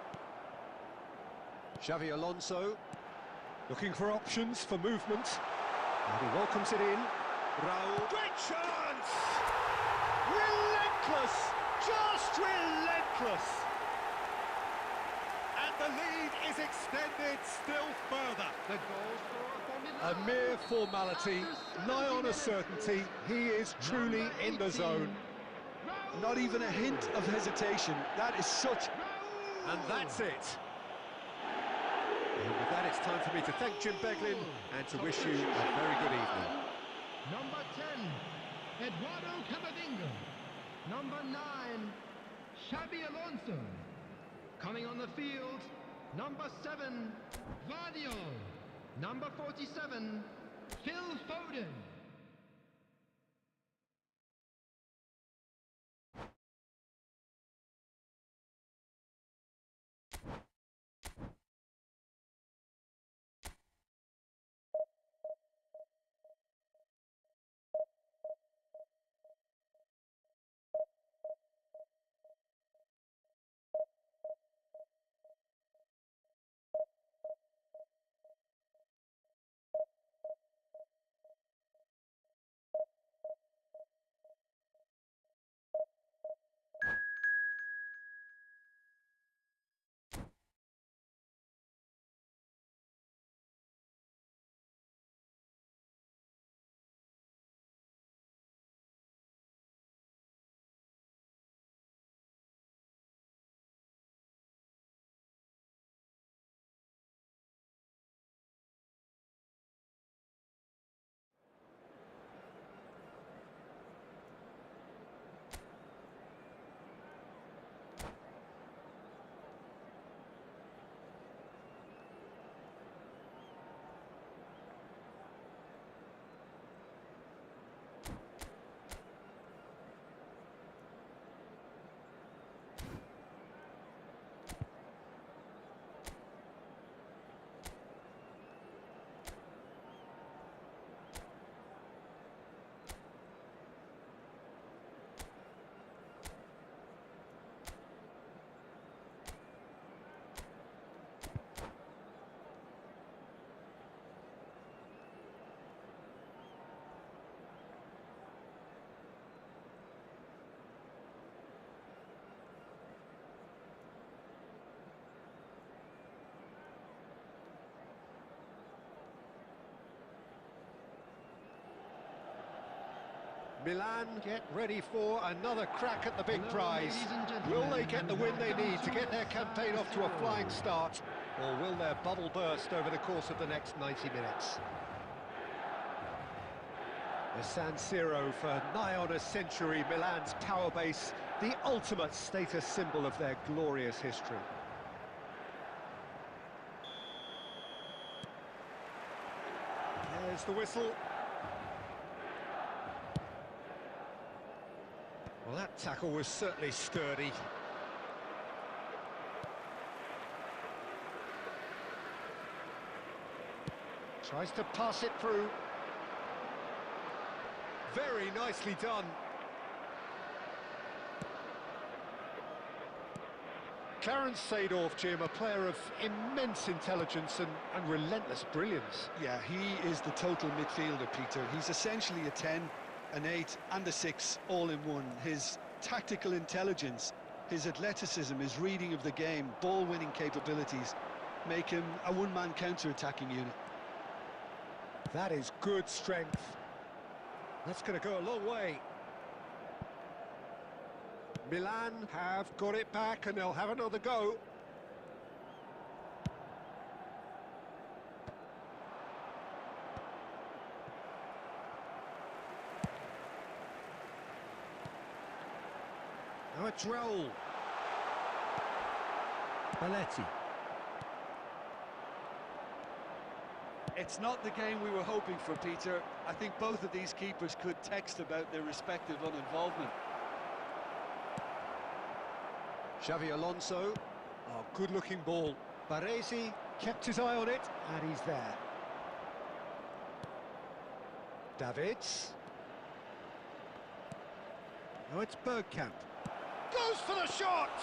Xavi Alonso looking for options for movement. And he welcomes it in. Raul. Great chance! Relentless! Just relentless! And the lead is extended still further. The goal scorer A for Milan. mere formality, nigh on a certainty. He is truly in the zone. Not even a hint of hesitation. That is such... And that's it. And with that, it's time for me to thank Jim Beglin and to wish you a very good evening. Number 10, Eduardo Camavinga. Number 9, Xabi Alonso. Coming on the field, number 7, Vardio. Number 47, Phil Foden. Milan get ready for another crack at the big Hello, prize. ladies and Will gentlemen, they get the and win they welcome need to to get their the campaign off to a San flying Siro. start? Or will their bubble burst over the course of the next 90 minutes? The San Siro, for nigh on a century, Milan's power base, the ultimate status symbol of their glorious history. There's the whistle. Well, that tackle was certainly sturdy. Tries to pass it through. Very nicely done. Clarence Seedorf, Jim, a player of immense intelligence and relentless brilliance. Yeah, he is the total midfielder, Peter. He's essentially a 10, an 8 and a 6 all in one. His tactical intelligence, his athleticism, his reading of the game, ball-winning capabilities make him a one-man counter-attacking unit. That is good strength. That's going to go a long way. Milan have got it back and they'll have another go. Now it's Raul. Belletti. It's not the game we were hoping for, Peter. I think both of these keepers could text about their respective uninvolvement. Xavi Alonso. Oh, good-looking ball. Baresi kept his eye on it, and he's there. Davids. Now it's Bergkamp. Goes for the shot!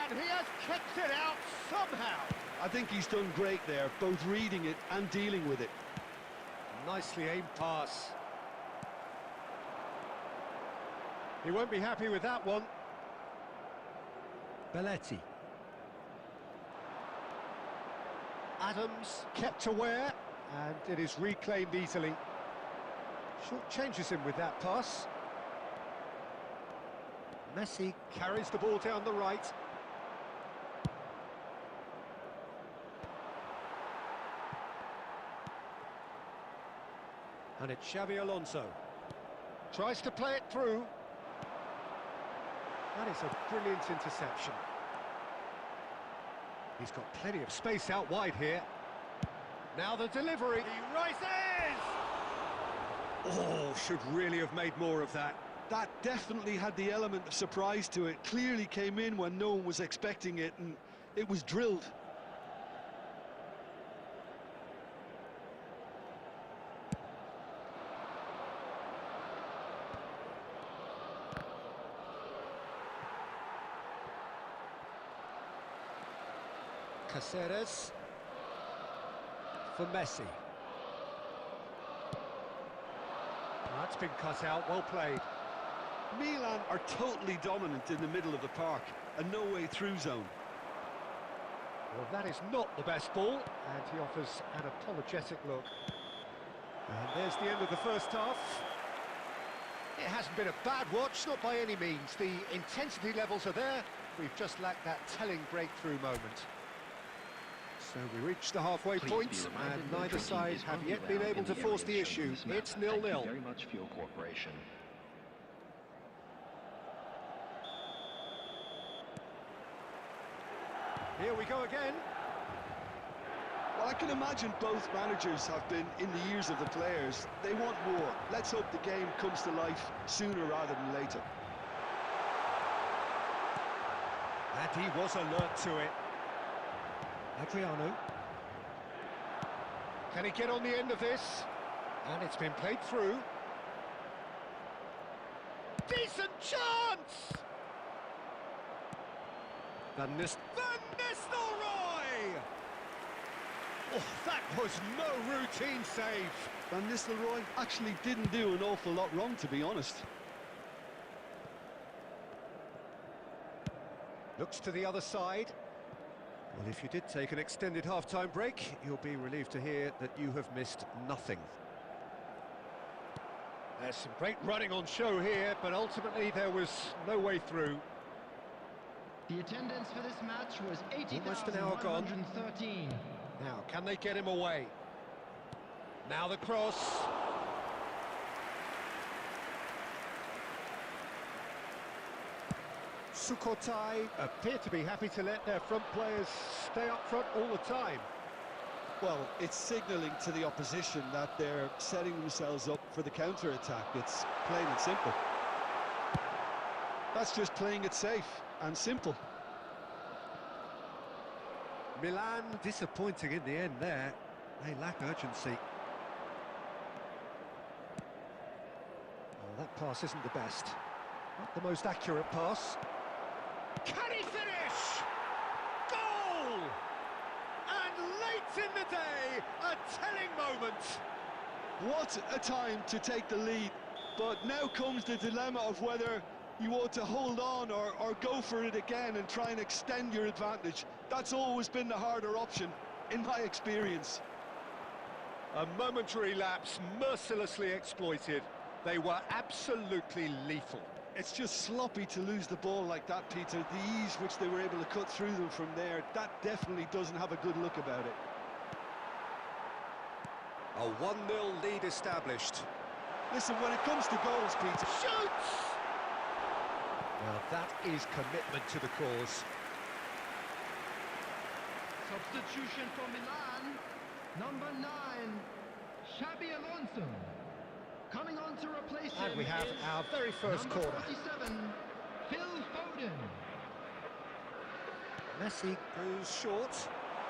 And he has kept it out somehow. I think he's done great there, both reading it and dealing with it. Nicely aimed pass. He won't be happy with that one. Belletti. Adams kept aware, and it is reclaimed easily. Short changes him with that pass. Messi carries the ball down the right. And it's Xavi Alonso. Tries to play it through. That is a brilliant interception. He's got plenty of space out wide here. Now the delivery. He rises! Oh, should really have made more of that. That definitely had the element of surprise to it. Clearly came in when no one was expecting it, and it was drilled. Caceres for Messi. That's been cut out, well played. Milan are totally dominant in the middle of the park, a no-way-through zone. Well, that is not the best ball, and he offers an apologetic look. And there's the end of the first half. It hasn't been a bad watch, not by any means. The intensity levels are there. We've just lacked that telling breakthrough moment. So we reach the halfway point, and neither side have yet been able to force the issue. It's 0-0. Thank you very much for your cooperation. Here we go again. Well, I can imagine both managers have been in the ears of the players. They want more. Let's hope the game comes to life sooner rather than later. And he was alert to it. Adriano. Can he get on the end of this? And it's been played through. Decent chance! Van Nistelrooy! Oh, that was no routine save. Van Nistelrooy actually didn't do an awful lot wrong, to be honest. Looks to the other side. Well, if you did take an extended half-time break, you'll be relieved to hear that you have missed nothing. There's some great running on show here, but ultimately there was no way through. The attendance for this match was Almost an hour gone. 80,113. Now, can they get him away? Now the cross. Sukhothai appear to be happy to let their front players stay up front all the time. Well, it's signalling to the opposition that they're setting themselves up for the counter-attack. It's plain and simple. That's just playing it safe and simple. Milan disappointing in the end there. They lack urgency. Well, that pass isn't the best. Not the most accurate pass. Can he finish? Goal! And late in the day, a telling moment. What a time to take the lead. But now comes the dilemma of whether you want to hold on or go for it again and try and extend your advantage. That's always been the harder option, in my experience. A momentary lapse mercilessly exploited. They were absolutely lethal. It's just sloppy to lose the ball like that, Peter. The ease which they were able to cut through them from there, that definitely doesn't have a good look about it. A 1-0 lead established. Listen, when it comes to goals, Peter... Shoots! Well, that is commitment to the cause. Substitution for Milan, number 9, Xabi Alonso. Coming on to replace him And we have is our very first number corner. 47, Phil Foden. Messi goes short.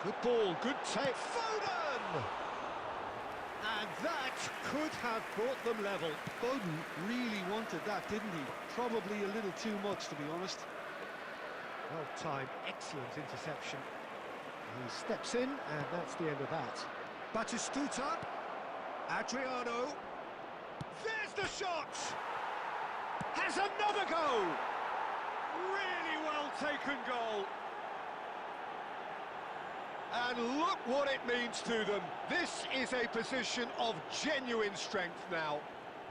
Good ball, good take. Foden! And that could have brought them level. Foden really wanted that, didn't he? Probably a little too much, to be honest. Well-timed, excellent interception. He steps in, and that's the end of that. Batistuta. Adriano. There's the shot! Has another go! Really well taken goal. And look what it means to them. This is a position of genuine strength now.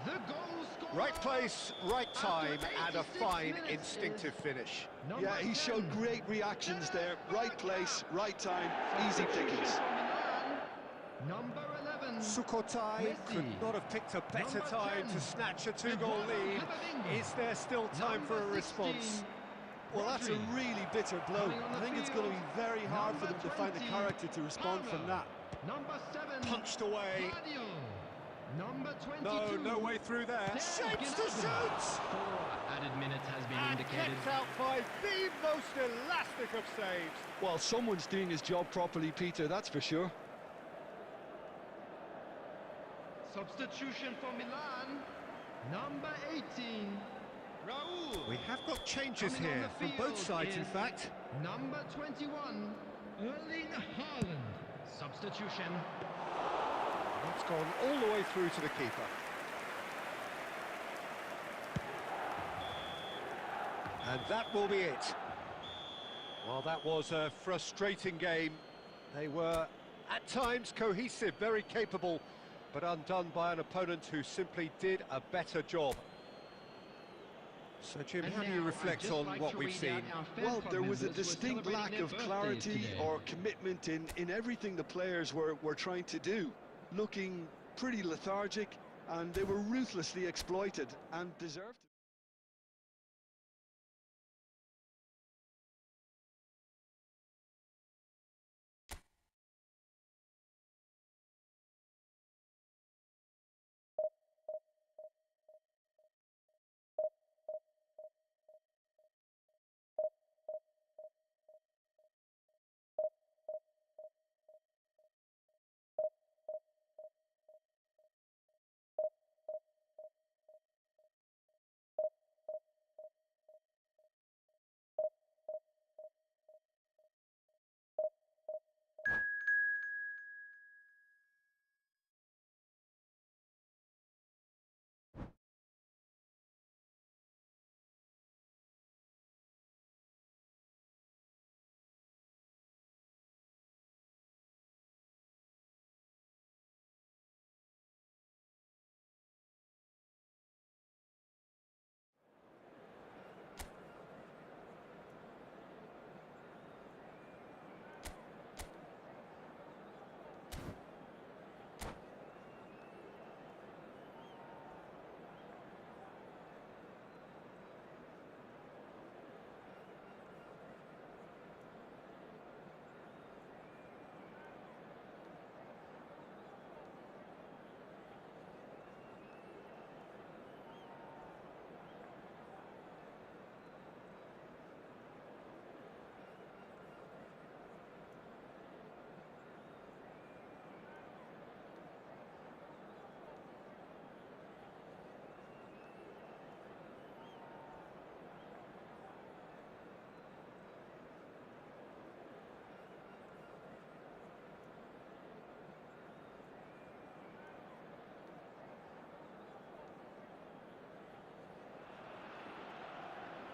The goal scorer. Right place, right time, and a 86 fine minutes instinctive finish. Number Yeah, he 10, showed great reactions there. Right place, right time, easy pickings. for Milan, number 11, Sukhothai Messi. could not have picked a better Number time 10, to snatch a two-goal Eduardo lead. Camavinga. Is there still time for a Number response? 16, Well, that's a Rodri. really bitter blow. Coming on the I think it's going to be field, very hard for number them to find the 20, character to respond from Pablo. that. Number 7, Punched away. Guardiola. Number 22, No way through there. Shapes to shoot! 4 added minutes has been And indicated. kept out by the most elastic of saves. Well, someone's doing his job properly, Peter, that's for sure. Substitution for Milan, number 18, Raul. We have got changes Coming on here the from both field sides, in is fact. Number 21, Erling Haaland. Substitution. That's gone all the way through to the keeper. And that will be it. Well, that was a frustrating game. They were, at times, cohesive, very capable, but undone by an opponent who simply did a better job. So, Jim, And how do you now I'd reflect just on like what to we've read seen? out our fan Well, there was a cognizance. We're distinct celebrating lack their of birthdays clarity today. or commitment in everything the players were trying to do. Looking pretty lethargic, and they were ruthlessly exploited and deserved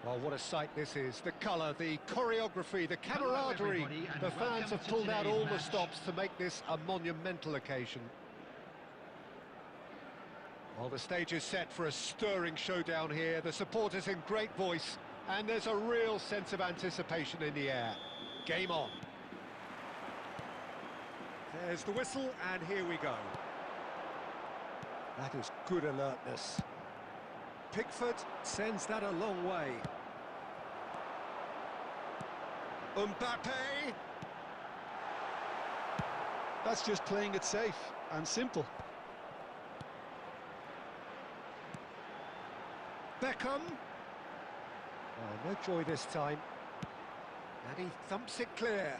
Well, what a sight this is. The colour, the choreography, the camaraderie. everybody, and The fans welcome have to pulled out today's all the match. stops to make this a monumental occasion. Well, the stage is set for a stirring showdown here. The supporters in great voice, and there's a real sense of anticipation in the air. Game on. There's the whistle, and here we go. That is good alertness. Pickford sends that a long way. Mbappe! That's just playing it safe and simple. Beckham. Oh, no joy this time. And he thumps it clear.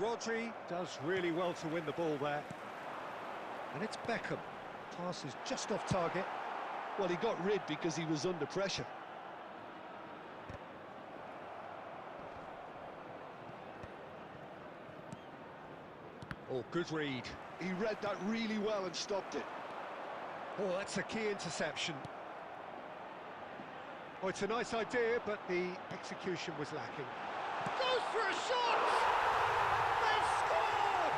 Rodri does really well to win the ball there. And it's Beckham. Pass is just off target. Well, he got rid because he was under pressure. Oh, good read. He read that really well and stopped it. Oh, that's a key interception. Oh, it's a nice idea, but the execution was lacking. Goes for a shot! They've scored!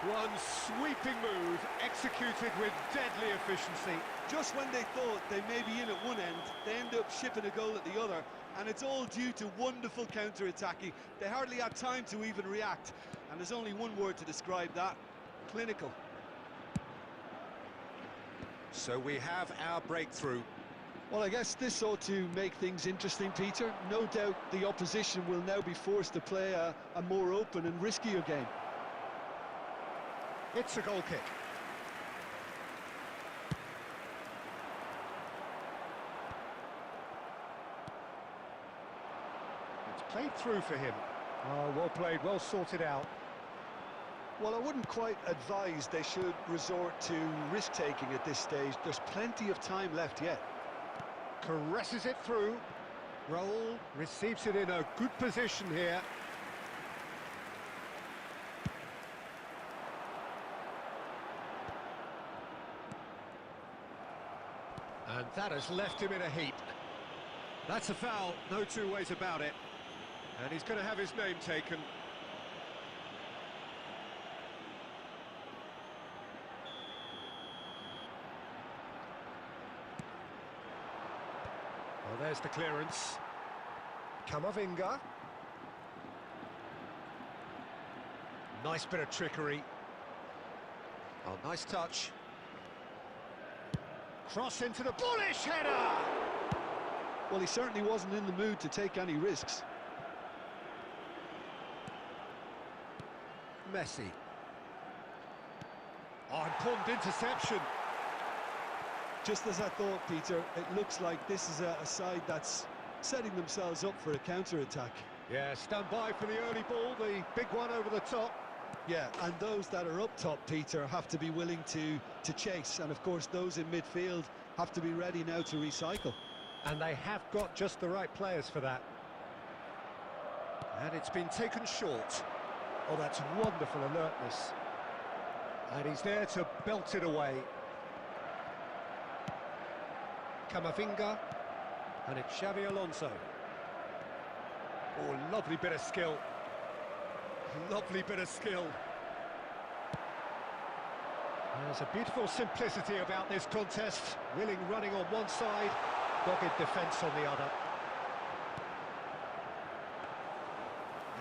One sweeping move, executed with deadly efficiency. Just when they thought they may be in at one end, they end up shipping a goal at the other, and it's all due to wonderful counter-attacking. They hardly had time to even react, and there's only one word to describe that: clinical. So we have our breakthrough. Well, I guess this ought to make things interesting, Peter. No doubt the opposition will now be forced to play a more open and riskier game. It's a goal kick. It's played through for him. Oh, well played, well sorted out. Well, I wouldn't quite advise they should resort to risk-taking at this stage. There's plenty of time left yet. Caresses it through. Raul receives it in a good position here. And that has left him in a heap. That's a foul, no two ways about it. And he's going to have his name taken. Well, there's the clearance. Camavinga. Nice bit of trickery. Oh, nice touch. Cross into the bullish header! Well, he certainly wasn't in the mood to take any risks. Messi. Oh, important interception. Just as I thought, Peter, it looks like this is a side that's setting themselves up for a counter-attack. Yeah, stand by for the early ball, the big one over the top. Yeah, and those that are up top, Peter, have to be willing to chase. And, of course, those in midfield have to be ready now to recycle. And they have got just the right players for that. And it's been taken short. Oh, that's wonderful alertness. And he's there to belt it away. Camavinga. And it's Xabi Alonso. Oh, lovely bit of skill. Lovely bit of skill. There's a beautiful simplicity about this contest. Willing running on one side, dogged defence on the other.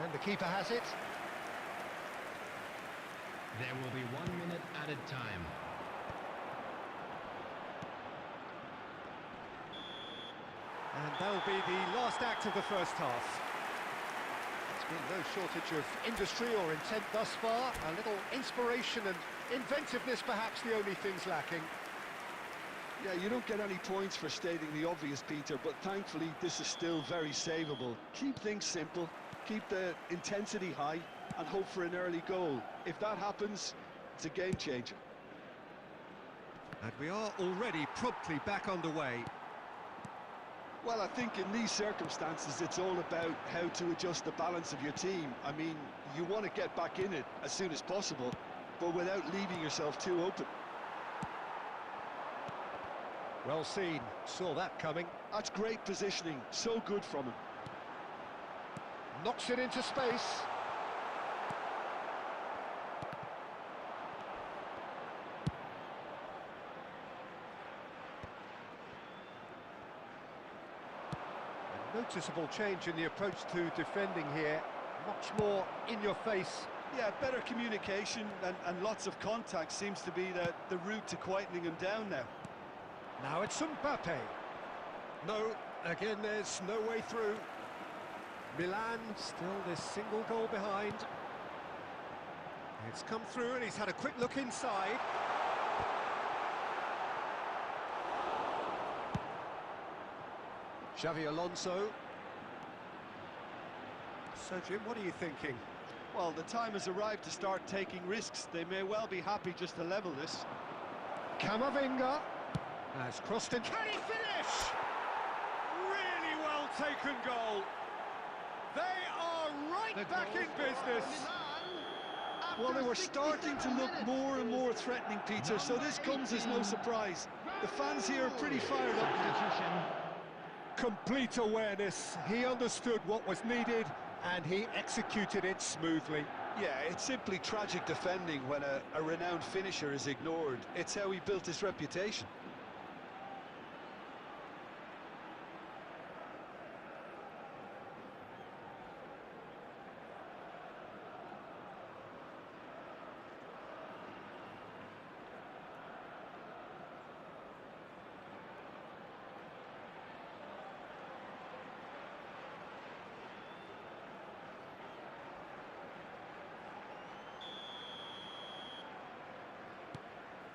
And the keeper has it. There will be 1 minute added time. And that'll be the last act of the first half. There's been no shortage of industry or intent thus far. A little inspiration and inventiveness, perhaps the only things lacking. Yeah, you don't get any points for stating the obvious, Peter, but thankfully this is still very savable. Keep things simple, keep the intensity high, and hope for an early goal. If that happens, it's a game changer. And we are already promptly back underway. Well, I think in these circumstances, it's all about how to adjust the balance of your team. I mean, you want to get back in it as soon as possible, but without leaving yourself too open. Well seen, saw that coming. That's great positioning, so good from him. Knocks it into space. A noticeable change in the approach to defending here. Much more in your face. Yeah, better communication and lots of contact seems to be the route to quietening him down now. Now it's Mbappe. No, again there's no way through. Milan still this single goal behind. It's come through and he's had a quick look inside. Xavi Alonso. So Jim, what are you thinking? Well, the time has arrived to start taking risks. They may well be happy just to level this. Camavinga has crossed in. Can he finish? Really well taken goal. They are right back in business. Well, they were starting to look more and more threatening, Peter, so this comes as no surprise. The fans here are pretty fired up. Complete awareness. He understood what was needed and he executed it smoothly. Yeah, it's simply tragic defending when a renowned finisher is ignored. It's how he built his reputation.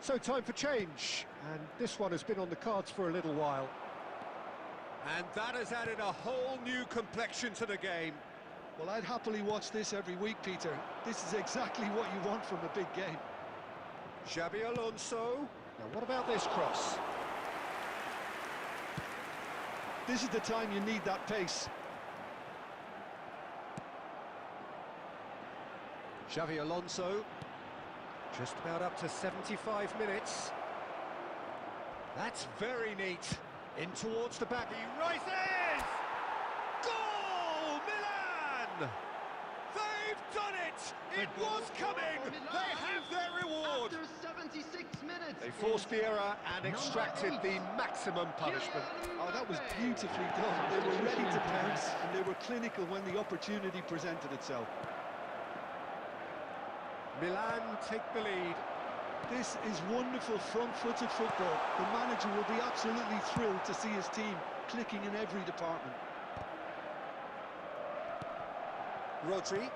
So time for change, and this one has been on the cards for a little while. And that has added a whole new complexion to the game. Well, I'd happily watch this every week, Peter. This is exactly what you want from a big game. Xabi Alonso. Now what about this cross? This is the time you need that pace. Xavi Alonso. Just about up to 75 minutes. That's very neat. In towards the back, he rises! Goal, Milan! They've done it! It was coming! They have their reward! After 76 minutes. They forced the error and extracted the maximum punishment. Oh, that was beautifully done. They were ready to pounce, and they were clinical when the opportunity presented itself. Milan take the lead. This is wonderful front-footed football. The manager will be absolutely thrilled to see his team clicking in every department. Rodri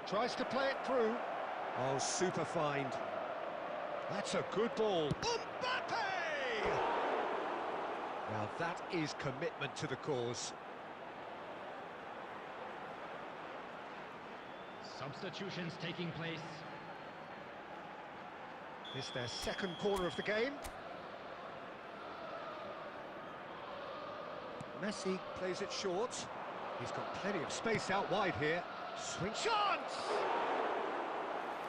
tries to play it through. Oh, super find. That's a good ball. Mbappe! Now that is commitment to the cause. Substitutions taking place. This is their second corner of the game. Messi plays it short. He's got plenty of space out wide here. Swing chance!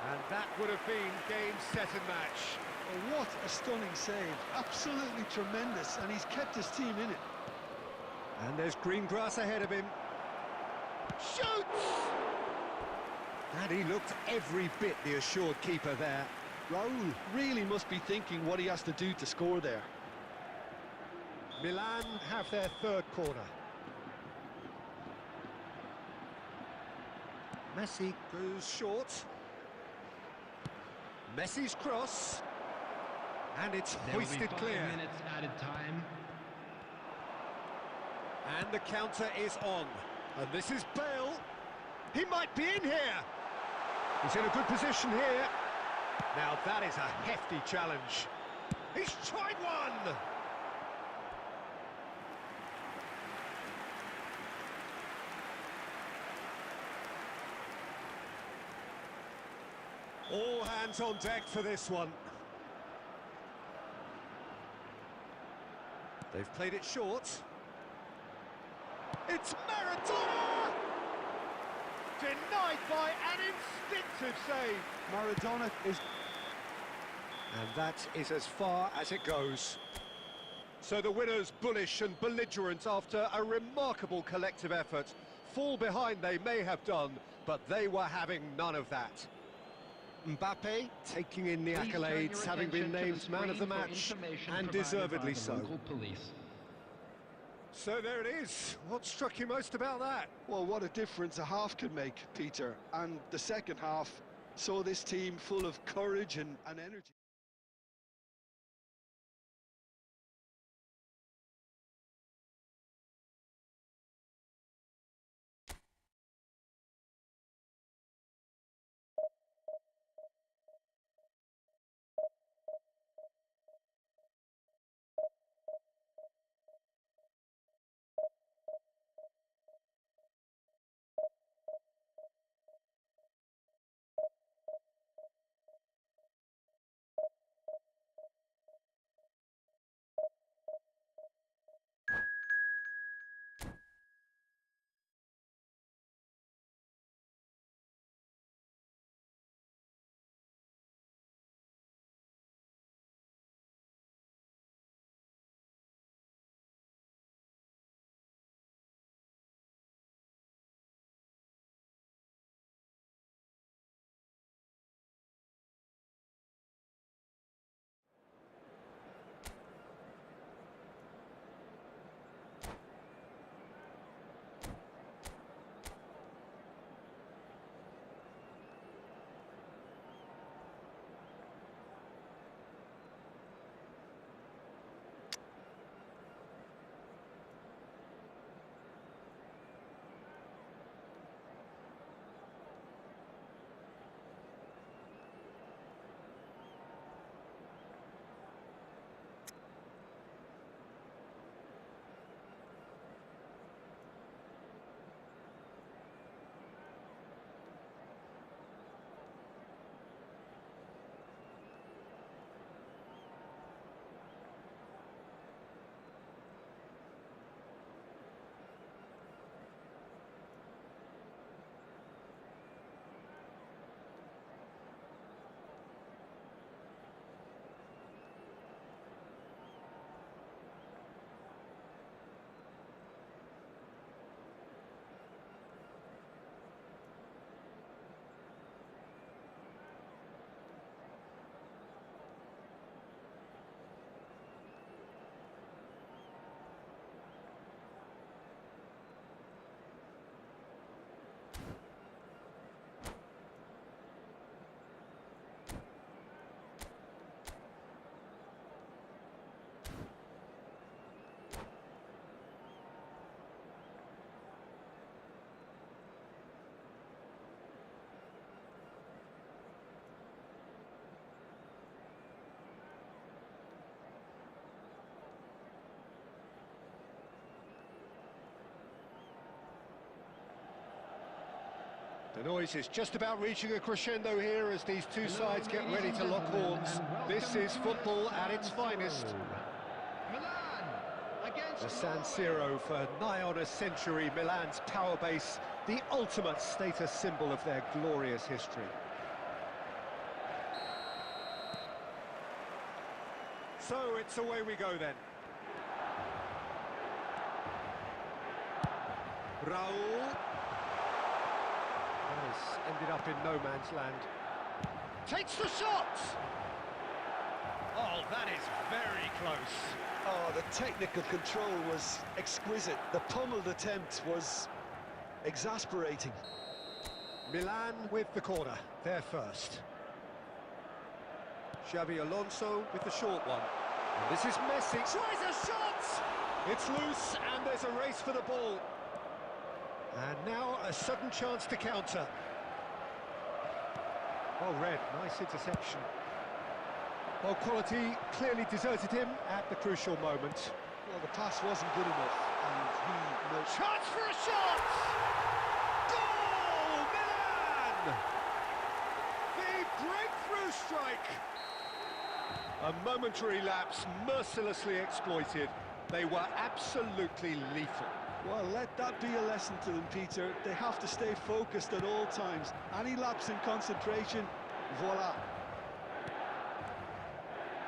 And that would have been game, set and match. Oh, what a stunning save. Absolutely tremendous, and he's kept his team in it. And there's green grass ahead of him. Shoots! And he looked every bit the assured keeper there. Raul really must be thinking what he has to do to score there. Milan have their third corner. Messi goes short. Messi's cross. And it's hoisted clear. 5 minutes added time. And the counter is on. And this is Bale. He might be in here. He's in a good position here. Now that is a hefty challenge. He's tried one! All hands on deck for this one. They've played it short. It's Maradona! Denied by an instinctive save. Maradona is... And that is as far as it goes. So the winners bullish and belligerent after a remarkable collective effort. Fall behind they may have done, but they were having none of that. Mbappe taking in the Please turn your accolades, having been attention to named the man of the screen for match, information and provided deservedly by the so. local police. So there it is. What struck you most about that? Well, what a difference a half can make, Peter. And the second half saw this team full of courage and energy. The noise is just about reaching a crescendo here as these two sides get ready to lock horns. This is football at its finest. Milan against The San Siro for nigh on a century, Milan's power base, the ultimate status symbol of their glorious history. So it's away we go then. Raul. Has ended up in no man's land. Takes the shot! Oh, that is very close. Oh, the technical control was exquisite. The pummeled attempt was exasperating. Milan with the corner, they're first. Xabi Alonso with the short one. And this is Messi. Tries a shot! It's loose and there's a race for the ball. And now a sudden chance to counter. Well read, nice interception. Well, quality clearly deserted him at the crucial moment. Well, the pass wasn't good enough, and he... Chance for a shot! Goal! Milan! The breakthrough strike! A momentary lapse mercilessly exploited. They were absolutely lethal. Well, let that be a lesson to them, Peter. They have to stay focused at all times. Any lapse in concentration, voila.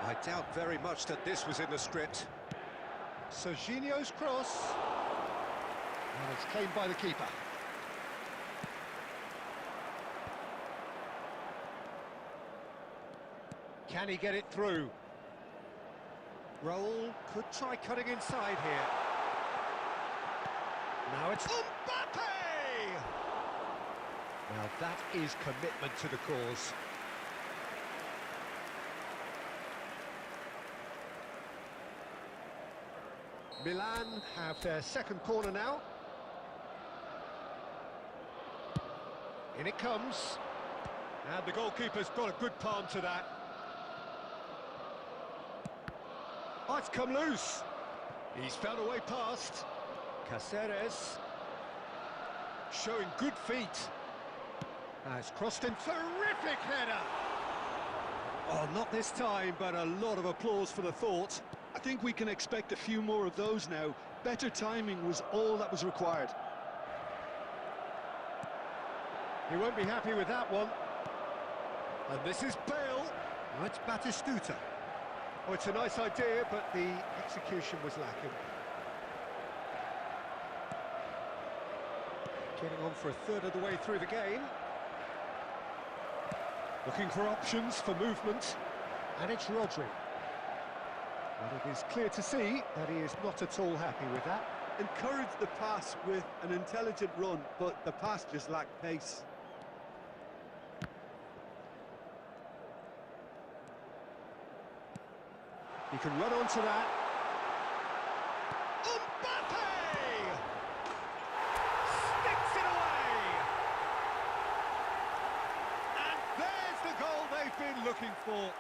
I doubt very much that this was in the script. Serginho's cross. And it's claimed by the keeper. Can he get it through? Raul could try cutting inside here. Now it's Mbappe! Now that is commitment to the cause. Milan have their second corner now. In it comes. And the goalkeeper's got a good palm to that. Oh, it's come loose. He's found a way past. Caceres. Showing good feet. Has crossed in. Terrific header! Oh, not this time, but a lot of applause for the thought. I think we can expect a few more of those now. Better timing was all that was required. He won't be happy with that one. And this is Bale. Now it's Batistuta. Oh, it's a nice idea, but the execution was lacking. Getting on for a third of the way through the game. Looking for options for movement. And it's Rodri. But it is clear to see that he is not at all happy with that. Encouraged the pass with an intelligent run, but the pass just lacked pace. He can run onto that. Mbappe! Sticks it away! And there's the goal they've been looking for.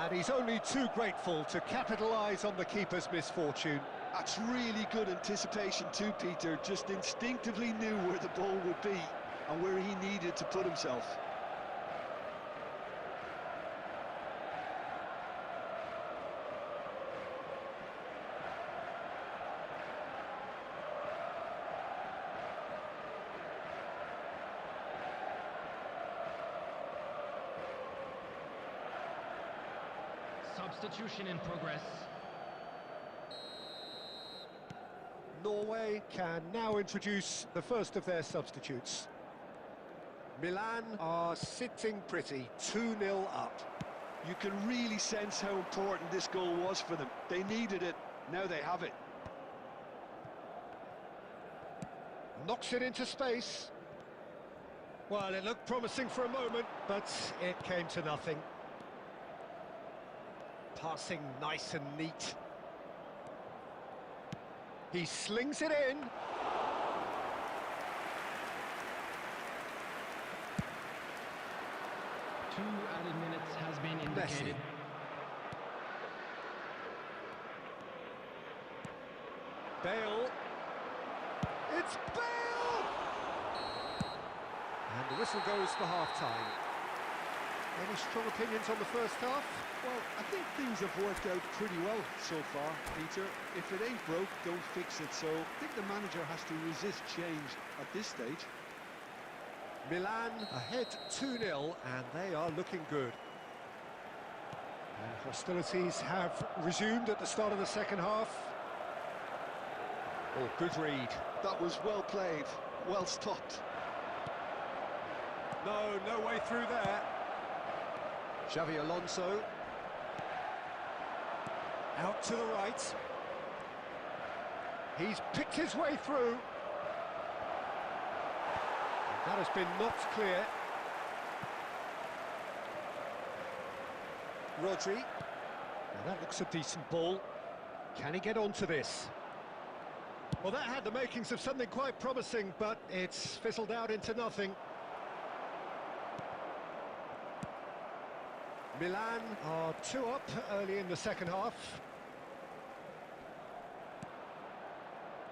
And he's only too grateful to capitalise on the keeper's misfortune. That's really good anticipation too, Peter. Just instinctively knew where the ball would be and where he needed to put himself. Substitution in progress. Norway can now introduce the first of their substitutes. Milan are sitting pretty, 2-0 up. You can really sense how important this goal was for them. They needed it, now they have it. Knocks it into space. Well, it looked promising for a moment, but it came to nothing. Passing nice and neat. He slings it in. 2 added minutes has been indicated. Bale. It's Bale! And the whistle goes for half-time. Any strong opinions on the first half? Well, I think things have worked out pretty well so far, Peter. If it ain't broke, don't fix it. So I think the manager has to resist change at this stage. Milan ahead 2-0, and they are looking good. And hostilities have resumed at the start of the second half. Oh, good read. That was well played, well stopped. No way through there. Xavi Alonso. Out to the right. He's picked his way through. That has been knocked clear. Rodri. Now that looks a decent ball. Can he get onto this? Well, that had the makings of something quite promising, but it's fizzled out into nothing. Milan are 2 up early in the second half.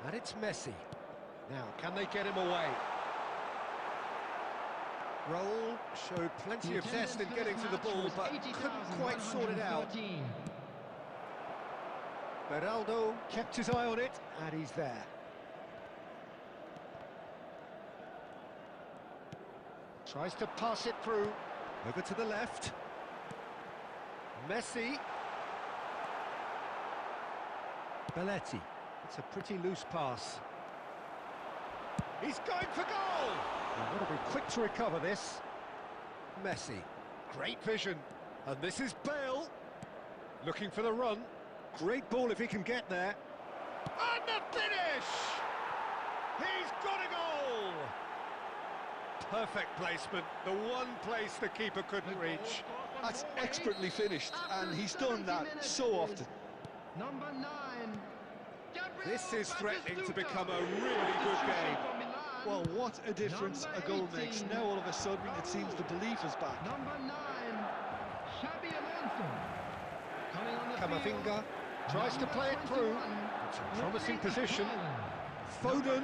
And it's Messi. Now, can they get him away? Raul showed plenty of zest in getting to the ball, but couldn't quite sort it out. Beraldo kept his eye on it, and he's there. Tries to pass it through. Over to the left. Messi. Belletti. It's a pretty loose pass. He's going for goal! They've got to be quick to recover this. Messi. Great vision. And this is Bale. Looking for the run. Great ball if he can get there. And the finish! He's got a goal! Perfect placement. The one place the keeper couldn't reach. That's expertly finished, and he's done that so often. Number 9. This is threatening to become a really good game. Well, what a difference a goal makes. Now all of a sudden it seems the belief is back. Number 9, Xabi Alonso. Coming on the Camavinga field, tries to play it through. It's a promising position. Foden.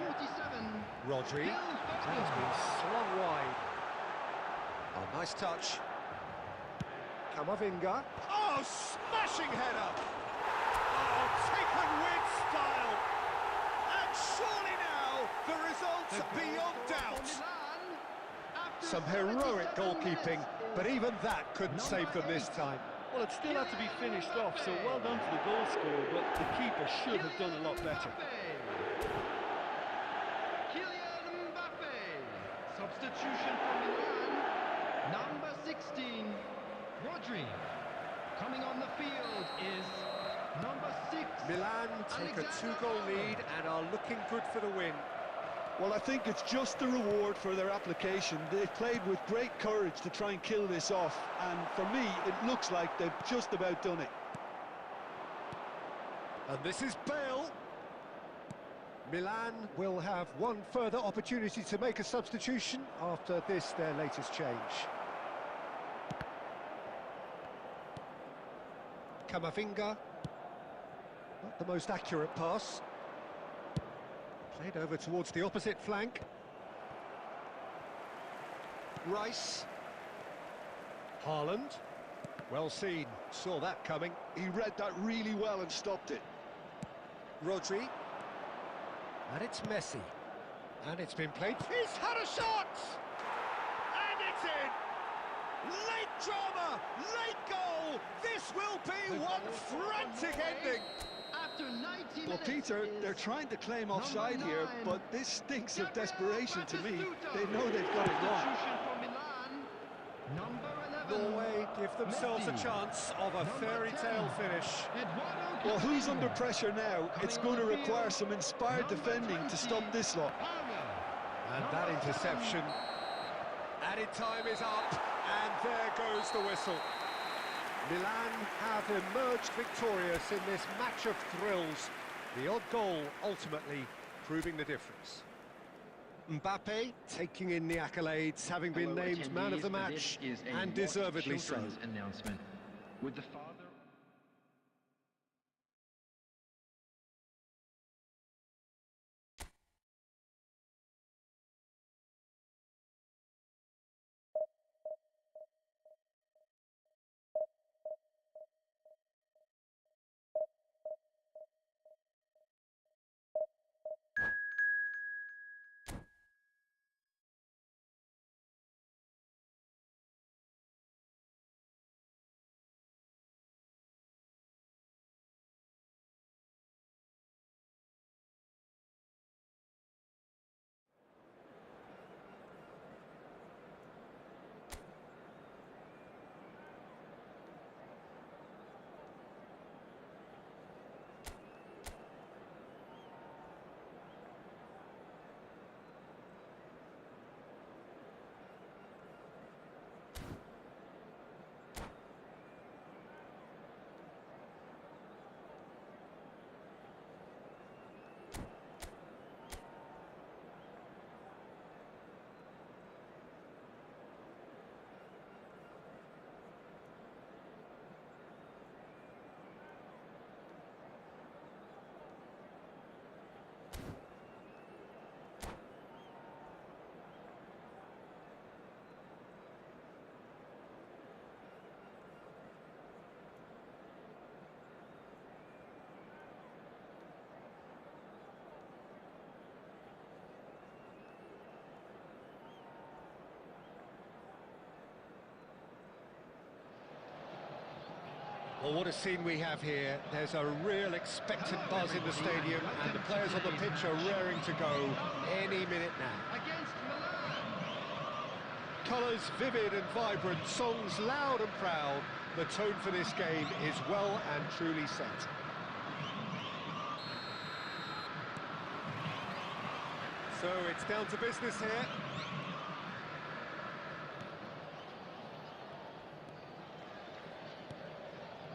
Rodri. And it's been slung wide. Oh, nice touch. Camavinga. Oh, smashing header. Oh, taken with style. And surely now the result's beyond doubt. Some heroic goalkeeping, but even that couldn't save them this time. Well, it still had to be finished off, so well done to the goal scorer, but the keeper should have done a lot better. Kylian Mbappe. Substitution for Milan. Number 16, Rodri. Coming on the field is number 6. Milan take a 2-goal lead and are looking good for the win. Well, I think it's just the reward for their application. They've played with great courage to try and kill this off, and for me, it looks like they've just about done it. And this is Bale. Milan will have one further opportunity to make a substitution after this, their latest change. Camavinga. Not the most accurate pass. Played over towards the opposite flank. Rice. Haaland. Well seen. Saw that coming. He read that really well and stopped it. Rodri. And it's Messi. And it's been played. He's had a shot! And it's in! Late drama! Late goal! This will be one frantic ending! After 90 Well, minutes Peter, is they're trying to claim offside number here, 9, but this stinks of desperation to me. Batistuta. They know they've got it wrong. Substitution for Milan. Number 11. Norway give themselves a Messi. chance of a Number fairy 10, tale finish. Eduardo Well, who's Camavinga. under pressure now? It's going to Coming on the require field, some inspired number defending to 20, stop this lot. Power. And that interception. Added time is up, and there goes the whistle. Milan have emerged victorious in this match of thrills. The odd goal ultimately proving the difference. Mbappe taking in the accolades, having been Hello, named man of the attendees. match, This is a and What deservedly so. Children's announcement. With the father Well, what a scene we have here. There's a real expectant buzz in the stadium, and the players on the pitch are raring to go any minute now. Against Milan. Colours vivid and vibrant, songs loud and proud. The tone for this game is well and truly set. So it's down to business here.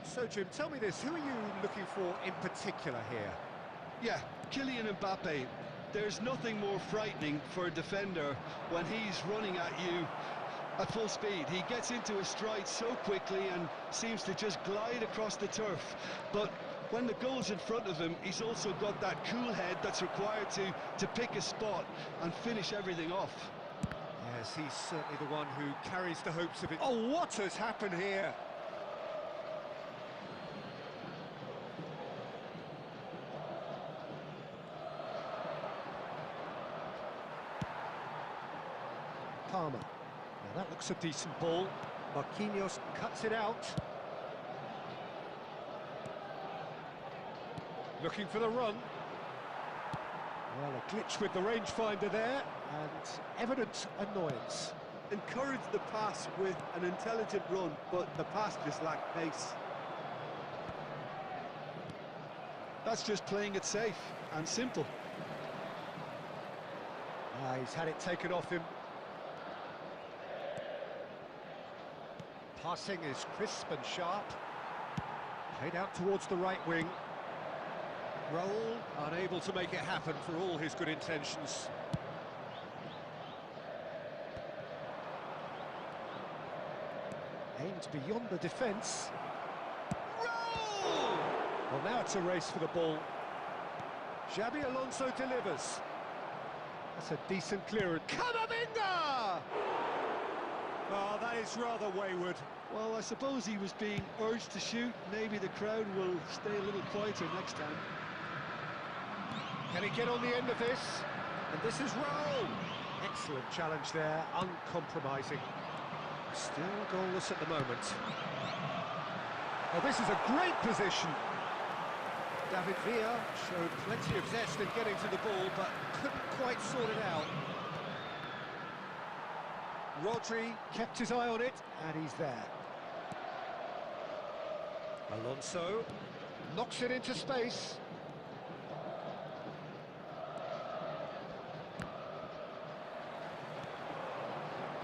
So, Jim, tell me this, who are you looking for in particular here? Yeah, Kylian Mbappe. There's nothing more frightening for a defender when he's running at you at full speed. He gets into a stride so quickly and seems to just glide across the turf. But when the goal's in front of him, he's also got that cool head that's required to pick a spot and finish everything off. Yes, he's certainly the one who carries the hopes of it. Oh, what has happened here? Palmer. Now that looks a decent ball. Marquinhos cuts it out. Looking for the run. Well, a glitch with the rangefinder there, and evident annoyance. Encourage the pass with an intelligent run, but the pass just lacked pace. That's just playing it safe and simple. He's had it taken off him. Passing is crisp and sharp. Played out towards the right wing. Raul unable to make it happen for all his good intentions. Aimed beyond the defence. Raul! Well, now it's a race for the ball. Xabi Alonso delivers. That's a decent clearance. Camavinga! Oh, that is rather wayward. Well, I suppose he was being urged to shoot. Maybe the crowd will stay a little quieter next time. Can he get on the end of this? And this is Raul. Excellent challenge there, uncompromising. Still goalless at the moment. Oh, this is a great position. David Villa showed plenty of zest in getting to the ball, but couldn't quite sort it out. Rodri kept his eye on it, and he's there. Alonso knocks it into space.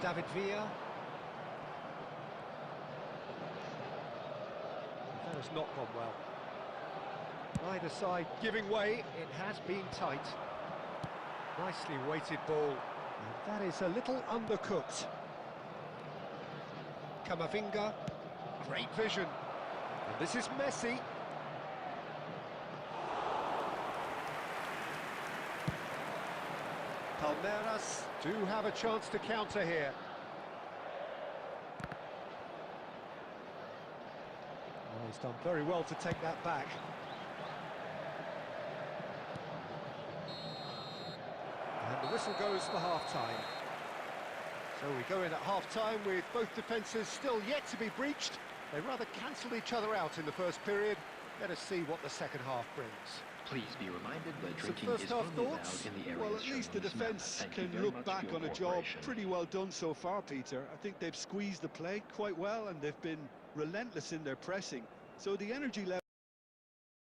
David Villa. That has not gone well. Either side giving way, it has been tight. Nicely weighted ball. And that is a little undercooked. Camavinga, great vision. And this is Messi. Palmeiras do have a chance to counter here. Oh, he's done very well to take that back. And the whistle goes for half-time. So we go in at half-time with both defences still yet to be breached. They rather cancelled each other out in the first period. Let us see what the second half brings. Please be reminded that Some drinking first is half only allowed thoughts? in the areas Well, at shown least on the this map. defence Thank you can very look much back for your on a job cooperation. pretty well done so far, Peter. I think they've squeezed the play quite well and they've been relentless in their pressing. So the energy level